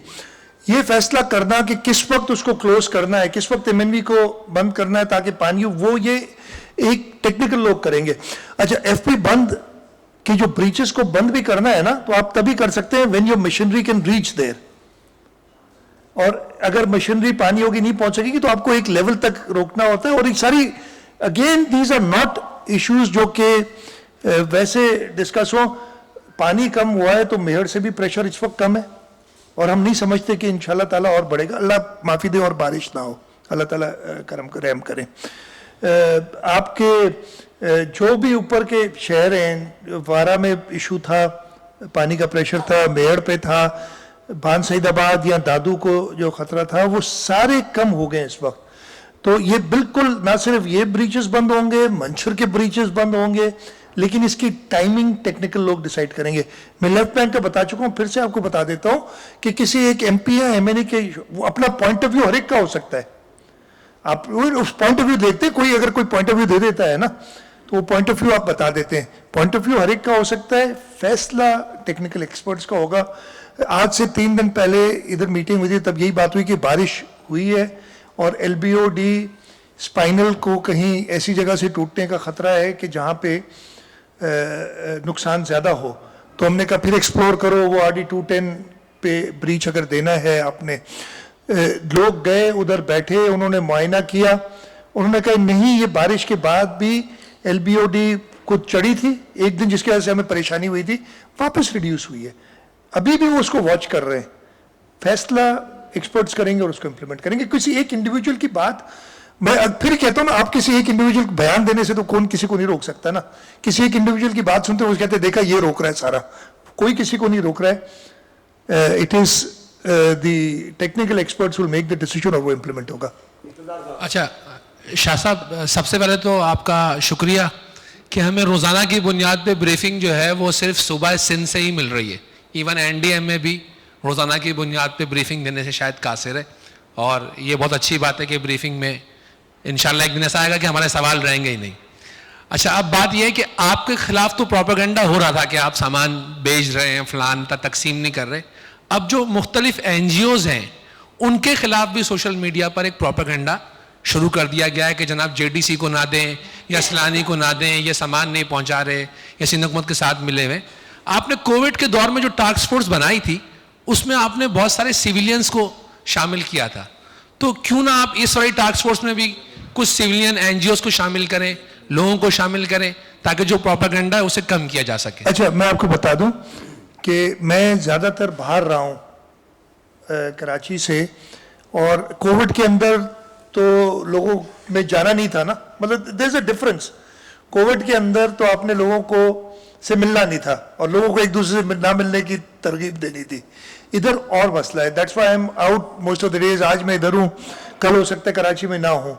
ये फैसला करना कि किस वक्त उसको क्लोज करना है, किस वक्त एमएनवी को बंद करना है ताकि पानी, वो ये एक टेक्निकल लोग करेंगे। अच्छा, एफपी बंद की जो ब्रीचेस को बंद भी करना है ना, तो आप तभी कर सकते हैं when your machinery can reach there, और अगर मशीनरी पानी होगी नहीं पहुंच सकेगी तो आपको एक लेवल तक रोकना होता है। और ये सारी again these are not issues जो कि वैसे डिस्कस हो। पानी कम हुआ है तो मेहर से भी प्रेशर इस वक्त कम है, और हम नहीं समझते कि इंशाल्लाह ताला और बढ़ेगा। अल्लाह माफ़ी दे और बारिश ना हो, अल्लाह ताला करम रहम करें। आपके जो भी ऊपर के शहर हैं, वारा में इशू था, पानी का प्रेशर था, मेहर पे था, भान सईदाबाद या दादू को जो खतरा था, वो सारे कम हो गए इस वक्त। तो ये बिल्कुल ना सिर्फ ये ब्रीचेस बंद होंगे, मंशूर के ब्रीचेस बंद होंगे, लेकिन इसकी टाइमिंग टेक्निकल लोग डिसाइड करेंगे। मैं लेफ्ट बैंक का बता चुका हूं, फिर से आपको बता देता हूं कि किसी एक एमपी या एमएनए के वो अपना पॉइंट ऑफ व्यू हर एक का हो सकता है। आप उस पॉइंट ऑफ व्यू देखते हैं, कोई अगर कोई पॉइंट ऑफ व्यू दे देता है ना, तो वो पॉइंट ऑफ व्यू आप बता देते हैं। पॉइंट ऑफ व्यू हर एक का हो सकता है, फैसला टेक्निकल एक्सपर्ट्स का होगा। आज से 3 दिन पहले इधर मीटिंग हुई थी, तब यही बात हुई कि बारिश हुई है और एलबीओडी स्पाइनल को कहीं ऐसी जगह से टूटने का खतरा है कि जहाँ पे नुकसान ज़्यादा हो। तो हमने कहा फिर एक्सप्लोर करो, वो RD210 पे ब्रीच अगर देना है आपने, लोग गए उधर बैठे, उन्होंने मुआयना किया, उन्होंने कहा नहीं ये बारिश के बाद भी LBOD कुछ चढ़ी थी एक दिन जिसकी वजह से हमें परेशानी हुई थी, वापस रिड्यूस हुई है, अभी भी वो उसको वॉच कर रहे हैं। फैसला एक्सपर्ट्स करेंगे और उसको इम्प्लीमेंट करेंगे। किसी एक इंडिविजुअल की बात, मैं फिर कहता हूँ ना, आप किसी एक इंडिविजुअल को बयान देने से तो कौन किसी को नहीं रोक सकता ना। किसी एक इंडिविजुअल की बात सुनते हो कहते हैं देखा ये रोक रहा है सारा, कोई किसी को नहीं रोक रहा है। It is the technical experts will make the decision और वो इम्प्लीमेंट होगा। अच्छा शाह साहब, सबसे पहले तो आपका शुक्रिया कि हमें रोज़ाना की बुनियाद पे ब्रीफिंग जो है वो सिर्फ सुबह सिंध से ही मिल रही है। इवन NDM में भी रोज़ाना की बुनियाद पे ब्रीफिंग देने से शायद कासिर है, और ये बहुत अच्छी बात है कि ब्रीफिंग में इंशाल्लाह एक दिन ऐसा आएगा कि हमारे सवाल रहेंगे ही नहीं। अच्छा, अब बात यह है कि आपके खिलाफ तो प्रोपेगेंडा हो रहा था कि आप सामान बेच रहे हैं, फलान तकसीम नहीं कर रहे। अब जो मुख्तलिफ NGOs हैं उनके खिलाफ भी सोशल मीडिया पर एक प्रोपेगेंडा शुरू कर दिया गया है कि जनाब JDC को ना दें या सलानी को ना दें, ये सामान नहीं पहुंचा रहे या सिंध हुकूमत के साथ मिले हुए। आपने कोविड के दौर में जो टास्क फोर्स बनाई थी उसमें आपने बहुत सारे सिविलियंस को शामिल किया था, तो क्यों ना आप इस वाली टास्क फोर्स में भी कुछ सिविलियन NGOs को शामिल करें, लोगों को शामिल करें, ताकि जो प्रोपेगेंडा है उसे कम किया जा सके। अच्छा, मैं आपको बता दूं कि मैं ज़्यादातर बाहर रहा हूँ कराची से, और कोविड के अंदर तो लोगों में जाना नहीं था ना, मतलब there is a difference. Covid के अंदर तो आपने लोगों को से मिलना नहीं था और लोगों को एक दूसरे से ना मिलने की तरगीब देनी थी। इधर और मसला है, that's why I am out most of the days. आज मैं इधर हूँ, कल हो सकता है कराची में ना हूँ,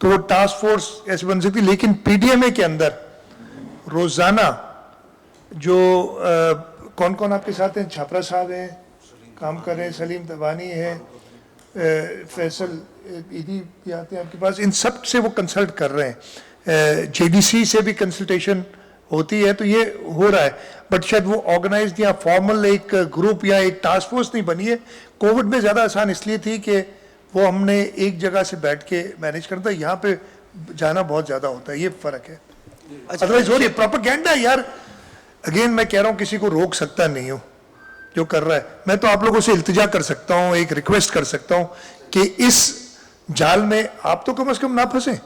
तो वो टास्क फोर्स ऐसे बन सकती। लेकिन PDMA के अंदर रोज़ाना जो कौन कौन आपके साथ हैं, छापरा साहब हैं काम कर रहे हैं, सलीम तबानी है, फैसल ईदी भी आते हैं आपके पास, इन सब से वो कंसल्ट कर रहे हैं। JDC से भी कंसल्टेशन होती है, तो ये हो रहा है, बट शायद वो ऑर्गेनाइज्ड या फॉर्मल एक ग्रुप या एक टास्क फोर्स नहीं बनी है। कोविड में ज़्यादा आसान इसलिए थी कि वो हमने एक जगह से बैठ के मैनेज करता है, यहाँ पे जाना बहुत ज़्यादा होता है, ये फ़र्क है। अदरवाइज हो रही है प्रोपेगेंडा यार। अगेन मैं कह रहा हूँ किसी को रोक सकता नहीं हूँ जो कर रहा है। मैं तो आप लोगों से इल्तिजा कर सकता हूँ, एक रिक्वेस्ट कर सकता हूँ कि इस जाल में आप तो कम से कम ना फंसे,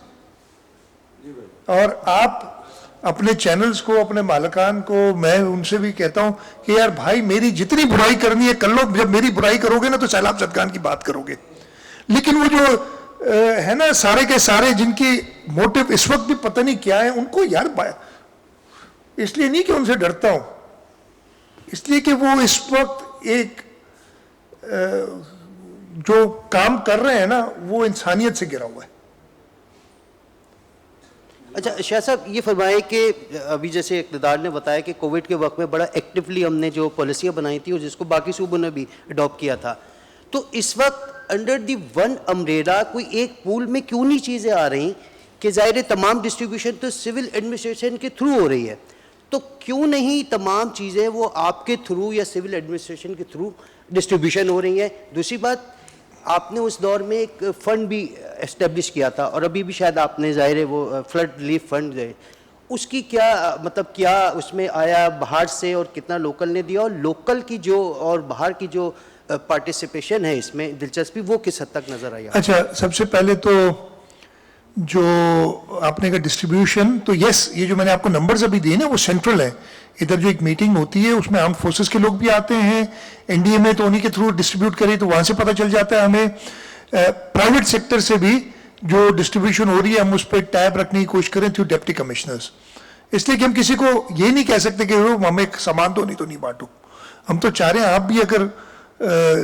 और आप अपने चैनल्स को, अपने मालिकान को, मैं उनसे भी कहता हूं कि यार भाई मेरी जितनी बुराई करनी है कर लो, जब मेरी बुराई करोगे ना तो सैलाब सदकान की बात करोगे। लेकिन वो जो है ना सारे के सारे जिनकी मोटिव इस वक्त भी पता नहीं क्या है, उनको यार इसलिए नहीं कि उनसे डरता हूं, इसलिए कि वो इस वक्त एक जो काम कर रहे हैं ना वो इंसानियत से गिरा हुआ है। अच्छा शाह साहब, ये फरमाए कि अभी जैसे इक़्तिदार ने बताया कि कोविड के वक्त में बड़ा एक्टिवली हमने जो पॉलिसियाँ बनाई थी और जिसको बाकी सूबों ने भी अडॉप्ट किया था, तो इस वक्त अंडर दी वन अम्ब्रेला कोई एक पूल में क्यों नहीं चीज़ें आ रही कि ज़ाहिर तमाम डिस्ट्रीब्यूशन तो सिविल एडमिनिस्ट्रेशन के थ्रू हो रही है, तो क्यों नहीं तमाम चीज़ें वो आपके थ्रू या सिविल एडमिनिस्ट्रेशन के थ्रू डिस्ट्रीब्यूशन हो रही हैं? दूसरी बात, आपने उस दौर में एक फ़ंड भी एस्टेब्लिश किया था और अभी भी शायद आपने ज़ाहिर है वो फ्लड रिलीफ फंड है, उसकी क्या मतलब क्या उसमें आया बाहर से और कितना लोकल ने दिया, और लोकल की जो और बाहर की जो पार्टिसिपेशन है इसमें दिलचस्पी वो किस हद तक नज़र आई? अच्छा, सबसे पहले तो जो आपने कहा डिस्ट्रीब्यूशन, तो यस, ये जो मैंने आपको नंबर्स अभी दिए ना वो सेंट्रल है। इधर जो एक मीटिंग होती है उसमें आर्म्ड फोर्सेस के लोग भी आते हैं, NDMA तो उन्हीं के थ्रू डिस्ट्रीब्यूट करी तो वहाँ से पता चल जाता है हमें। प्राइवेट सेक्टर से भी जो डिस्ट्रीब्यूशन हो रही है हम उस पर टैब रखने की कोशिश करें थ्रू डिप्टी कमिश्नर्स, इसलिए कि हम किसी को ये नहीं कह सकते कि वो हमें सामान तो नहीं बांटो। हम तो चाह रहे हैं आप भी अगर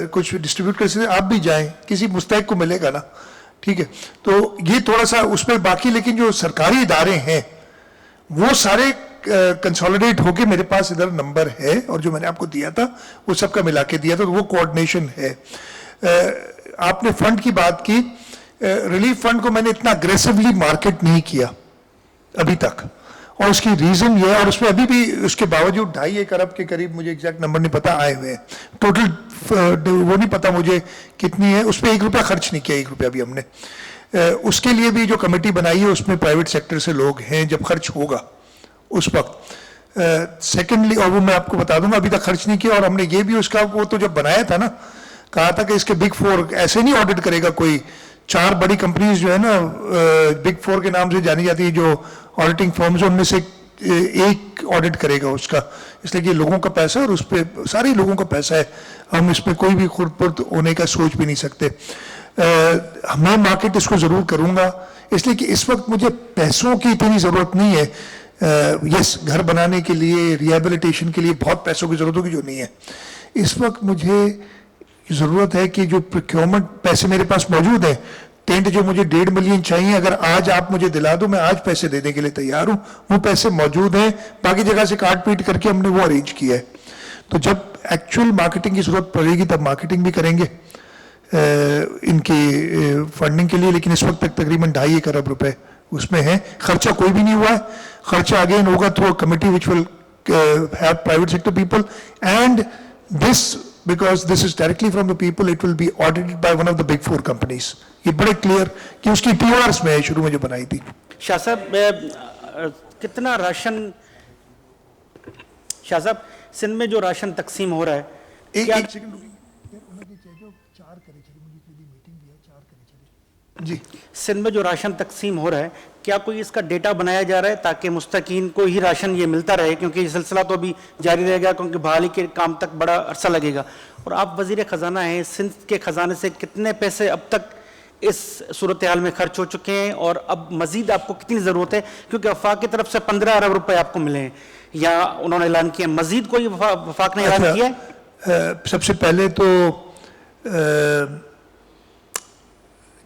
कुछ डिस्ट्रीब्यूट कर सकते आप भी जाएं, किसी मुस्तहिक को मिलेगा ना, ठीक है। तो ये थोड़ा सा उसमें बाकी, लेकिन जो सरकारी इदारे हैं वो सारे कंसोलिडेट होके मेरे पास इधर नंबर है और जो मैंने आपको दिया था वो सबका मिला के दिया था, तो वो कोऑर्डिनेशन है। आपने फंड की बात की, रिलीफ फंड को मैंने इतना अग्रेसिवली मार्केट नहीं किया अभी तक, और उसकी रीजन ये है, और उसमें अभी भी उसके बावजूद 2.5 अरब के करीब, मुझे एग्जैक्ट नंबर नहीं पता, आए हुए हैं टोटल, वो नहीं पता मुझे कितनी है, उस पर 1 रुपया खर्च नहीं किया, 1 रुपया भी हमने। उसके लिए भी जो कमेटी बनाई है उसमें प्राइवेट सेक्टर से लोग हैं, जब खर्च होगा उस वक्त सेकेंडली, और वो मैं आपको बता दूंगा, अभी तक खर्च नहीं किया, और हमने ये भी उसका वो तो जब बनाया था ना, कहा था कि इसके बिग फोर ऐसे नहीं ऑडिट करेगा कोई, 4 बड़ी कंपनीज जो है ना बिग फोर के नाम से जानी जाती है जो ऑडिटिंग फर्म्स, उनमें से एक ऑडिट करेगा उसका, इसलिए कि लोगों का पैसा है और उस पर सारे लोगों का पैसा है, हम इसमें कोई भी खुरपुर्द होने का सोच भी नहीं सकते। मैं मार्केट इसको ज़रूर करूँगा, इसलिए कि इस वक्त मुझे पैसों की इतनी ज़रूरत नहीं है। यस, घर बनाने के लिए, रिहेबिलिटेशन के लिए बहुत पैसों की ज़रूरत होगी जो नहीं है। इस वक्त मुझे ज़रूरत है कि जो प्रोक्योरमेंट पैसे मेरे पास मौजूद हैं, टेंट जो मुझे 1.5 मिलियन चाहिए, अगर आज आप मुझे दिला दो, मैं आज पैसे देने के लिए तैयार हूँ, वो पैसे मौजूद हैं, बाकी जगह से काट पीट करके हमने वो अरेंज किया है। तो जब एक्चुअल मार्केटिंग की ज़रूरत पड़ेगी तब मार्केटिंग भी करेंगे इनकी फंडिंग के लिए, लेकिन इस वक्त तक तकरीबन 2.5 अरब रुपए उसमें है। खर्चा कोई भी नहीं हुआ है, खर्चा अगेन होगा through a committee which will have private sector people, and this because this is directly from the people, it will be audited by one of the big 4 companies. ये बड़े क्लियर कि उसकी PORs में शुरू में जो बनाई थी। शाह साहब, कितना राशन, शाह साहब सिंध में जो राशन तकसीम हो रहा है, एक सेकंड जी, सिंध में जो राशन तकसीम हो रहा है, क्या कोई इसका डेटा बनाया जा रहा है ताकि मुस्तकीन को ही राशन ये मिलता रहे, क्योंकि ये सिलसिला तो अभी जारी रहेगा, क्योंकि बहाली के काम तक बड़ा अरसा लगेगा। और आप वजीर ख़जाना हैं, सिंध के ख़जाने से कितने पैसे अब तक इस सूरत हाल में खर्च हो चुके हैं, और अब मजीद आपको कितनी ज़रूरत है, क्योंकि वफाक की तरफ से 15 अरब रुपए आपको मिले हैं या उन्होंने ऐलान किया, मजीद कोई वफाक ने ऐलान किया है? सबसे पहले तो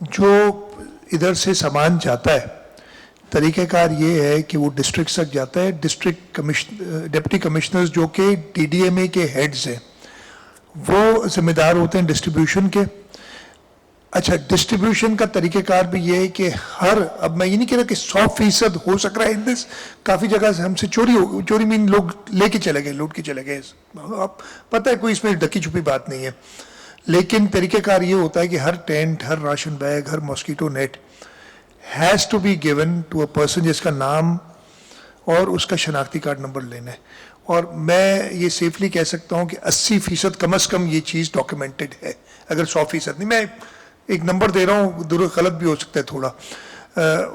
जो इधर से सामान जाता है, तरीक़ेकार ये है कि वो डिस्ट्रिक्ट तक जाता है, डिस्ट्रिक्ट डिप्टी कमिश्नर्स जो कि DDMA के हेड्स हैं, वो जिम्मेदार होते हैं डिस्ट्रीब्यूशन के। अच्छा, डिस्ट्रीब्यूशन का तरीक़ेकार भी ये है कि अब मैं ये नहीं कह रहा कि 100% हो सक रहा है इन दिस, काफ़ी जगह से हमसे चोरी मीन लोग लेके चले गए, लूट के चले गए, अब पता है कोई इसमें ढकी छुपी बात नहीं है, लेकिन तरीक़ेकार ये होता है कि हर टेंट, हर राशन बैग, हर mosquito net has to be given to a person जिसका नाम और उसका शनाख्ती कार्ड नंबर लेना है। और मैं ये सेफली कह सकता हूँ कि 80% कम अज़ कम ये चीज़ डॉक्यूमेंटेड है, अगर 100% नहीं, मैं एक नंबर दे रहा हूँ, गलत भी हो सकता है थोड़ा,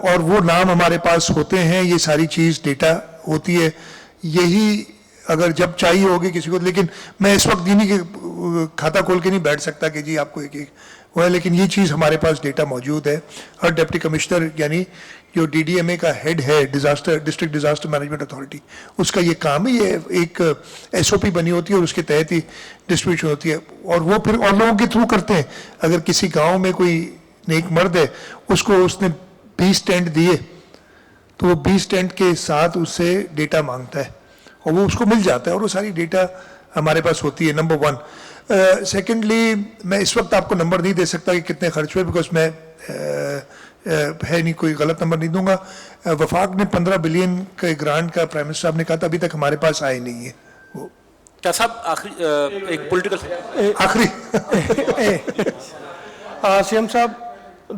और वो नाम हमारे पास होते हैं, ये सारी चीज़ डेटा होती है, यही अगर जब चाहिए होगी किसी को, लेकिन मैं इस वक्त नहीं कि खाता खोल के नहीं बैठ सकता कि जी आपको एक वो है, लेकिन ये चीज़ हमारे पास डेटा मौजूद है। हर डिप्टी कमिश्नर यानी जो DDMA का हेड है, डिस्ट्रिक्ट डिजास्टर मैनेजमेंट अथॉरिटी, उसका ये काम है, ये एक SOP बनी होती है और उसके तहत ही डिस्ट्रीब्यूशन होती है, और वो फिर और लोगों के थ्रू करते हैं। अगर किसी गाँव में कोई नेक मर्द है, उसको उसने 20 टेंट दिए, तो वो 20 टेंट के साथ उससे डेटा मांगता है और वो उसको मिल जाता है, और वो सारी डेटा हमारे पास होती है, नंबर 1। सेकेंडली, मैं इस वक्त आपको नंबर नहीं दे सकता कि कितने खर्च हुए, बिकॉज मैं है नहीं, कोई गलत नंबर नहीं दूंगा। वफाक ने 15 बिलियन के ग्रांट का प्राइम मिनिस्टर साहब ने कहा था, अभी तक हमारे पास आए नहीं है वो। क्या साहब आखिरी एक पॉलिटिकल आखिरी सीएम साहब,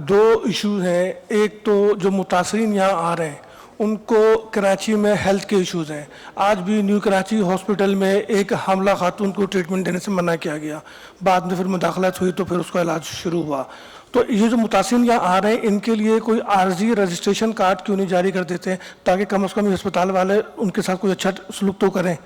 2 इशूज़ हैं। एक तो जो मुतासरीन यहाँ आ रहे हैं उनको कराची में हेल्थ के इश्यूज़ हैं। आज भी न्यू कराची हॉस्पिटल में एक हमला खातून को ट्रीटमेंट देने से मना किया गया, बाद में फिर मुदाखलत हुई तो फिर उसका इलाज शुरू हुआ। तो ये जो मुतासरीन यहाँ आ रहे हैं, इनके लिए कोई आर्जी रजिस्ट्रेशन कार्ड क्यों नहीं जारी कर देते हैं, ताकि कम से कम अस्पताल वाले उनके साथ कोई अच्छा सलूक तो करें।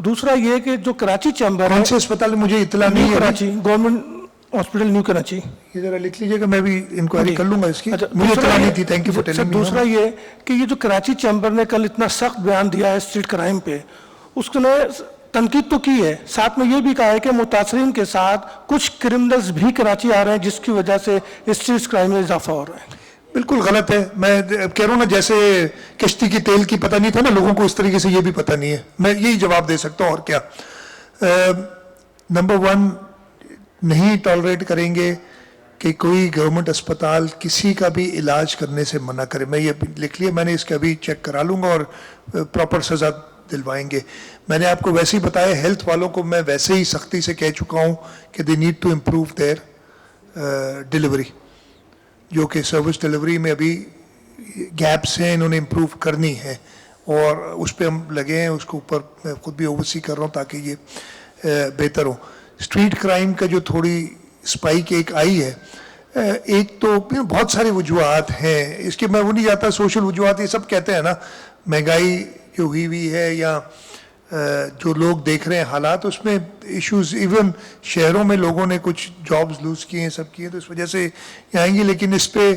दूसरा ये कि जो कराची चैम्बर है, कौन से अस्पताल, मुझे इतला नहीं है, Karachi government hospital new Karachi, ये जरा लिख लीजिएगा, मैं भी इंक्वायरी कर लूंगा इसकी। अच्छा, मुझे इतना नहीं थी, thank you for telling me. दूसरा ये कि ये जो कराची चैम्बर ने कल इतना सख्त बयान दिया है स्ट्रीट क्राइम पे, उसने तनकीद तो की है, साथ में ये भी कहा है कि मुतासरीन के साथ कुछ क्रिमिनल्स भी कराची आ रहे हैं, जिसकी वजह से स्ट्रीट क्राइम में इजाफा हो रहा है। बिल्कुल गलत है। मैं कह रहा हूँ ना, जैसे किश्ती की तेल की पता नहीं था ना लोगों को, इस तरीके से ये भी पता नहीं है। मैं यही जवाब दे सकता हूँ, और क्या। नंबर 1, नहीं टॉलरेट करेंगे कि कोई गवर्नमेंट अस्पताल किसी का भी इलाज करने से मना करे। मैं ये लिख लिया, मैंने इसका अभी चेक करा लूँगा और प्रॉपर सज़ा दिलवाएंगे। मैंने आपको वैसे ही बताया, हेल्थ वालों को मैं वैसे ही सख्ती से कह चुका हूँ कि they need to improve their delivery, जो कि सर्विस डिलीवरी में अभी गैप्स हैं, इन्होंने इम्प्रूव करनी है। اور اس پہ ہم لگے ہیں, اس کے اوپر میں خود بھی اوورسی کر رہا ہوں تاکہ یہ بہتر ہو. اسٹریٹ کرائم کا جو تھوڑی اسپائک ایک آئی ہے, ایک تو بہت سارے وجوہات ہیں اس کے, میں وہ نہیں جاتا سوشل وجوہات یہ سب کہتے ہیں نا, مہنگائی جو ہوئی ہے یا جو لوگ دیکھ رہے ہیں حالات, اس میں ایشوز ایون شہروں میں لوگوں نے کچھ جابز لوز کیے ہیں, سب کیے ہیں, تو اس وجہ سے یہ آئیں گے. لیکن اس پہ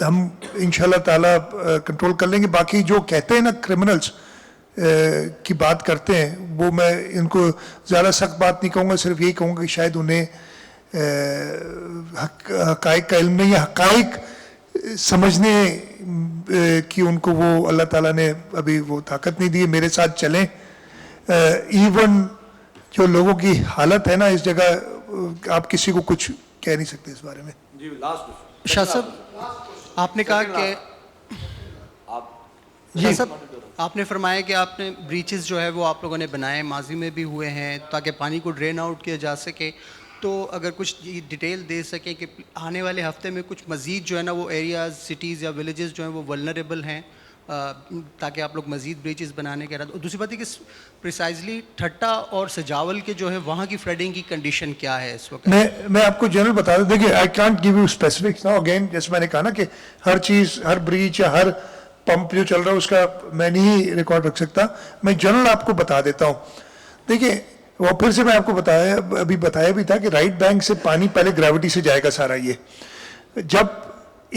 ہم انشاءاللہ تعالیٰ کنٹرول کر لیں گے. باقی جو کہتے ہیں نا کرمنلز کی بات کرتے ہیں, وہ میں ان کو زیادہ سخت بات نہیں کہوں گا, صرف یہی کہوں گا کہ شاید انہیں حقائق کا علم نہیں, یا حقائق سمجھنے کی ان کو وہ اللہ تعالیٰ نے ابھی وہ طاقت نہیں دی. میرے ساتھ چلیں, ایون جو لوگوں کی حالت ہے نا اس جگہ, آپ کسی کو کچھ کہہ نہیں سکتے اس بارے میں. جی لاسٹ شاہ صاحب آپ نے کہا کہ شاہ صاحب آپ نے فرمایا کہ آپ نے بریچز جو ہے وہ آپ لوگوں نے بنائے, ماضی میں بھی ہوئے ہیں, تاکہ پانی کو ڈرین آؤٹ کیا جا سکے. تو اگر کچھ ڈیٹیل دے سکیں کہ آنے والے ہفتے میں کچھ مزید جو ہے نا وہ ایریاز, سٹیز یا ولیجز جو ہیں وہ ولنریبل ہیں, تاکہ آپ لوگ مزید بریچز بنانے کے ارادہ. اور دوسری بات ہے کہ پریسائزلی ٹھٹا اور سجاول کے جو ہے وہاں کی فلڈنگ کی کنڈیشن کیا ہے اس وقت؟ میں آپ کو جنرل بتا دوں, دیکھیے I can't give you specifics نا, اگین جیسے میں نے کہا نا کہ ہر چیز, ہر بریچ یا ہر پمپ جو چل رہا ہے اس کا میں نہیں ریکارڈ رکھ سکتا. میں جنرل آپ کو بتا دیتا ہوں. دیکھیے وہ پھر سے میں آپ کو بتایا بھی تھا کہ رائٹ بینک سے پانی پہلے گریوٹی سے جائے گا سارا. یہ جب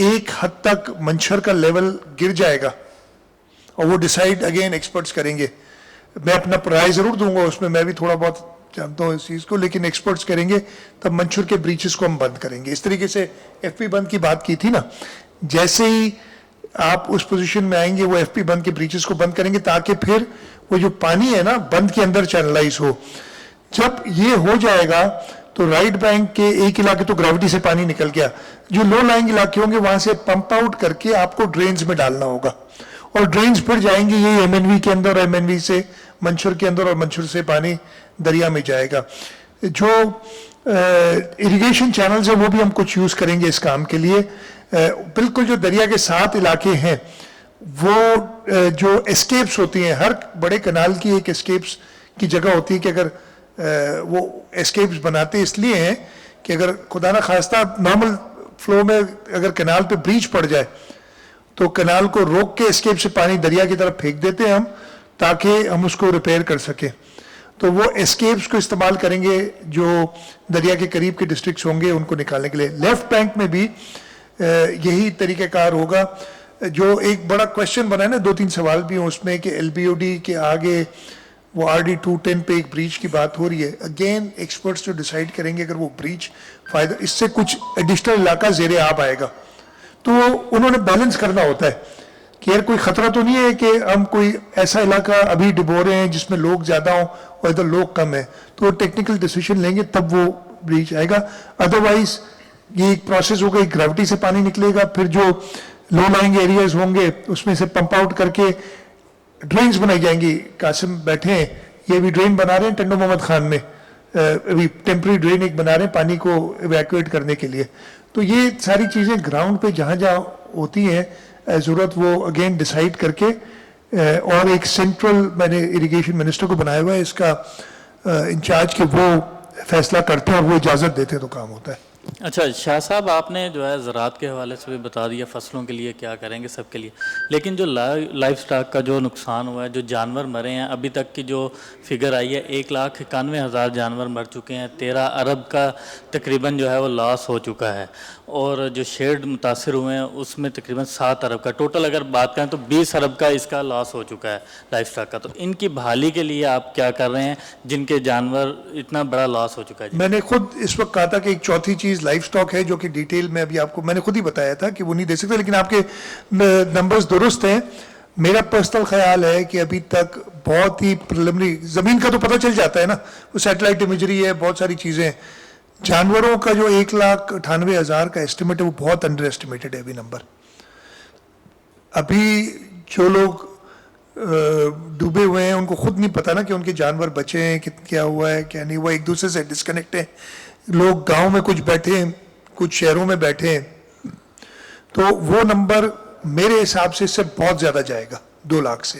ایک حد تک منچھر کا لیول گر جائے گا, اور وہ ڈیسائیڈ اگین ایکسپرٹس کریں گے, میں اپنا رائے ضرور دوں گا اس میں بھی تھوڑا بہت جانتا ہوں اس چیز کو, لیکن ایکسپرٹس کریں گے تب منچھر کے بریچز کو ہم بند کریں گے. اس طریقے سے ایف پی بند کی بات کی تھی نا, جیسے ہی آپ اس پوزیشن میں آئیں گے وہ ایف پی بند کے بریچز کو بند کریں گے, تاکہ پھر وہ جو پانی ہے نا بند کے اندر چینلائز ہو. جب یہ ہو جائے گا تو رائٹ بینک کے ایک علاقے تو گریوٹی سے پانی نکل گیا, جو لو لائنگ علاقے ہوں گے وہاں سے پمپ آؤٹ کر کے آپ کو ڈرینز میں ڈالنا ہوگا, اور ڈرینز پھر جائیں گے یہ ایم این وی کے اندر, اور ایم این وی سے منچھر کے اندر, اور منچھر سے پانی دریا میں جائے گا. جو اریگیشن چینلز ہیں وہ بھی ہم کچھ یوز کریں گے اس کام کے لیے. بالکل جو دریا کے ساتھ علاقے ہیں وہ جو اسکیپس ہوتی ہیں, ہر بڑے کنال کی ایک اسکیپس کی جگہ ہوتی ہے, کہ اگر وہ اسکیپس بناتے اس لیے ہیں کہ اگر خدا نہ خواستہ نارمل فلو میں اگر کنال پہ بریچ پڑ جائے تو کنال کو روک کے اسکیپ سے پانی دریا کی طرف پھینک دیتے ہیں ہم, تاکہ ہم اس کو ریپیئر کر سکیں. تو وہ اسکیپس کو استعمال کریں گے جو دریا کے قریب کے ڈسٹرکٹس ہوں گے ان کو نکالنے کے لیے. لیفٹ بینک میں بھی یہی طریقہ کار ہوگا. جو ایک بڑا کوشچن بنا ہے نا, 2-3 سوال بھی ہوں اس میں, کہ ایل بی او ڈی کے آگے وہ آر ڈی 210 پہ ایک بریچ کی بات ہو رہی ہے. اگین ایکسپرٹس جو ڈیسائیڈ کریں گے, اگر وہ بریچ فائدہ, اس سے کچھ ایڈیشنل علاقہ زیر آب آئے گا, تو انہوں نے بیلنس کرنا ہوتا ہے کہ یار کوئی خطرہ تو نہیں ہے کہ ہم کوئی ایسا علاقہ ابھی ڈبو رہے ہیں جس میں لوگ زیادہ ہوں اور ادھر لوگ کم ہیں, تو وہ ٹیکنیکل ڈیسیشن لیں گے تب وہ بریچ آئے گا. ادروائز یہ ایک پروسیس ہوگا, ایک گریوٹی سے پانی نکلے گا, پھر جو لو لائنگ ایریاز ہوں گے اس میں سے پمپ آؤٹ کر کے ڈرینز بنائی جائیں گی. قاسم بیٹھے ہیں, یہ بھی ڈرین بنا رہے ہیں ٹنڈو محمد خان میں, ابھی ٹیمپری ڈرین ایک بنا رہے ہیں پانی کو ایویکویٹ کرنے کے لیے. تو یہ ساری چیزیں گراؤنڈ پہ جہاں جہاں ہوتی ہیں ضرورت, وہ اگین ڈیسائیڈ کر کے, اور ایک سینٹرل میں نے اریگیشن منسٹر کو بنایا ہوا ہے اس کا انچارج, کہ وہ فیصلہ کرتے ہیں اور وہ اجازت دیتے ہیں تو کام ہوتا ہے. اچھا شاہ صاحب, آپ نے جو ہے زراعت کے حوالے سے بھی بتا دیا, فصلوں کے لیے کیا کریں گے سب کے لیے, لیکن جو لائف سٹاک کا جو نقصان ہوا ہے, جو جانور مرے ہیں, ابھی تک کی جو فگر آئی ہے 1,91,000 جانور مر چکے ہیں, 13 ارب کا تقریباً جو ہے وہ لاس ہو چکا ہے, اور جو شیڈ متاثر ہوئے ہیں اس میں تقریباً 7 ارب کا, ٹوٹل اگر بات کریں تو 20 ارب کا اس کا لاس ہو چکا ہے لائف سٹاک کا. تو ان کی بحالی کے لیے آپ کیا کر رہے ہیں جن کے جانور اتنا بڑا لاس ہو چکا ہے؟ میں نے خود اس وقت کہا تھا کہ ایک چوتھی چیز لائف سٹاک ہے, جو کہ ڈیٹیل میں ابھی آپ کو میں نے خود ہی بتایا تھا کہ وہ نہیں دے سکتے, لیکن آپ کے نمبرز درست ہیں. میرا پرسنل خیال ہے کہ ابھی تک بہت ہی پریلیمنری, زمین کا تو پتہ چل جاتا ہے نا, وہ سیٹلائٹ امیجری ہے, بہت ساری چیزیں ہیں. جانوروں کا جو 1,98,000 کا ایسٹیمیٹ ہے وہ بہت انڈر ایسٹیمیٹڈ ہے ابھی نمبر. ابھی جو لوگ ڈوبے ہوئے ہیں ان کو خود نہیں پتا نا کہ ان کے جانور بچے ہیں, کیا ہوا ہے کیا نہیں ہوا, ایک دوسرے سے ڈسکنیکٹ ہیں. لوگ گاؤں میں کچھ بیٹھے ہیں, کچھ شہروں میں بیٹھے ہیں, تو وہ نمبر میرے حساب سے اس سے بہت زیادہ جائے گا 2 لاکھ سے.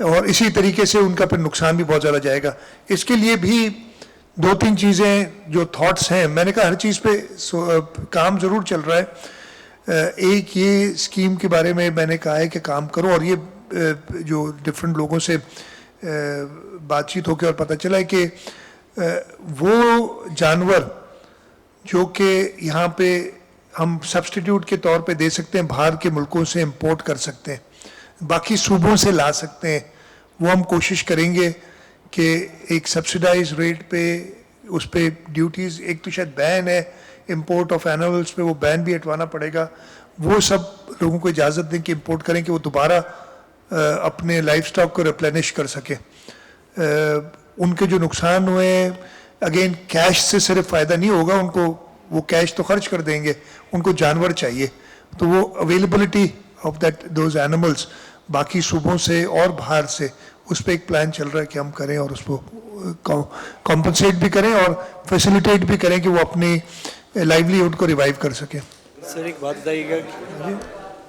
اور اسی طریقے سے ان کا پھر نقصان بھی بہت زیادہ جائے گا. اس کے لیے بھی 2-3 چیزیں جو تھاٹس ہیں, میں نے کہا ہر چیز پہ کام ضرور چل رہا ہے. ایک یہ اسکیم کے بارے میں نے کہا ہے کہ کام کرو, اور یہ جو ڈفرینٹ لوگوں سے بات چیت ہو کے اور پتہ چلا ہے کہ وہ جانور جو کہ یہاں پہ ہم سبسٹیٹیوٹ کے طور پہ دے سکتے ہیں, باہر کے ملکوں سے امپورٹ کر سکتے ہیں, باقی صوبوں سے لا سکتے ہیں, وہ ہم کوشش کریں گے کہ ایک سبسیڈائز ریٹ پہ اس پہ ڈیوٹیز, ایک تو شاید بین ہے امپورٹ آف اینیملس پہ, وہ بین بھی ہٹوانا پڑے گا. وہ سب لوگوں کو اجازت دیں کہ امپورٹ کریں کہ وہ دوبارہ اپنے لائف سٹاک کو ریپلینش کر سکیں. ان کے جو نقصان ہوئے ہیں, اگین کیش سے صرف فائدہ نہیں ہوگا ان کو, وہ کیش تو خرچ کر دیں گے, ان کو جانور چاہیے, تو وہ اویلیبلٹی آف دوز اینیملس باقی صوبوں سے اور باہر سے, اس پہ ایک پلان چل رہا ہے کہ ہم کریں اور اس کو کمپنسیٹ بھی کریں اور فیسیلیٹیٹ بھی کریں کہ وہ اپنی لائیولیہڈ کو ریوائیو کر سکیں. سر ایک بات بتائیے گا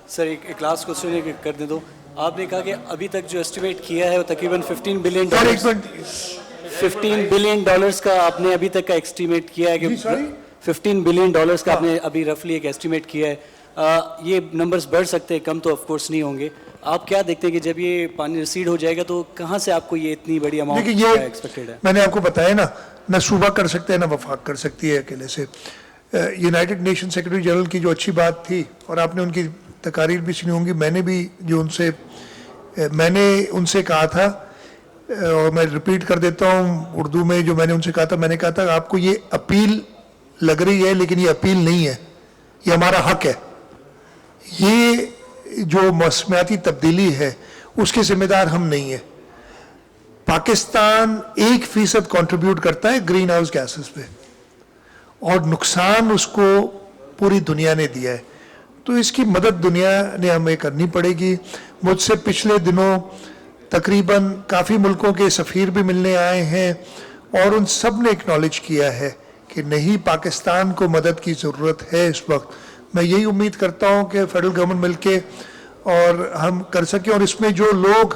سر, ایک لاسٹ کوشچن کر دیں تو آپ نے کہا کہ ابھی تک جو اسٹیمیٹ کیا ہے وہ تقریباً $15 بلین کا آپ نے ابھی تک کا ایسٹیمیٹ کیا ہے کہ $15 بلین کا آپ نے ابھی رفلی ایک ایسٹیمیٹ کیا ہے. یہ نمبرز بڑھ سکتے ہیں, کم تو آف کورس نہیں ہوں گے. آپ کیا دیکھتے ہیں کہ جب یہ پانی ریسیڈ ہو جائے گا تو کہاں سے آپ کو یہ اتنی بڑی اماؤنٹ ایکسپیکٹڈ ہے؟ میں نے آپ کو بتایا نا, نہ صوبہ کر سکتے ہیں نہ وفاق کر سکتی ہے اکیلے سے. یونائٹڈ نیشن سیکرٹری جنرل کی جو اچھی بات تھی, اور آپ نے ان کی تقاریر بھی سنی ہوں گی, میں نے بھی جو ان سے کہا تھا, اور میں ریپیٹ کر دیتا ہوں اردو میں جو میں نے ان سے کہا تھا, میں نے کہا تھا آپ کو یہ اپیل لگ رہی ہے لیکن یہ اپیل نہیں ہے, یہ ہمارا حق ہے. یہ جو موسمیاتی تبدیلی ہے اس کے ذمہ دار ہم نہیں ہیں. پاکستان 1% کنٹریبیوٹ کرتا ہے گرین ہاؤس گیسز پہ, اور نقصان اس کو پوری دنیا نے دیا ہے, تو اس کی مدد دنیا نے ہمیں کرنی پڑے گی. مجھ سے پچھلے دنوں تقریباً کافی ملکوں کے سفیر بھی ملنے آئے ہیں, اور ان سب نے اکنالج کیا ہے کہ نہیں, پاکستان کو مدد کی ضرورت ہے اس وقت. میں یہی امید کرتا ہوں کہ فیڈرل گورنمنٹ مل کے اور ہم کر سکیں. اور اس میں جو لوگ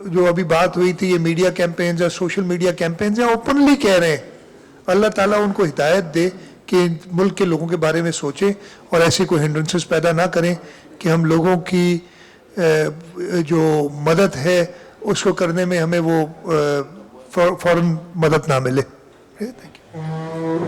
جو ابھی بات ہوئی تھی, یہ میڈیا کیمپینز یا سوشل میڈیا کیمپینز ہیں, اوپنلی کہہ رہے ہیں, اللہ تعالیٰ ان کو ہدایت دے کہ ملک کے لوگوں کے بارے میں سوچیں اور ایسے کوئی ہنڈرنسز پیدا نہ کریں کہ ہم لوگوں کی جو مدد ہے اس کو کرنے میں ہمیں وہ فوراً مدد نہ ملے. Thank you.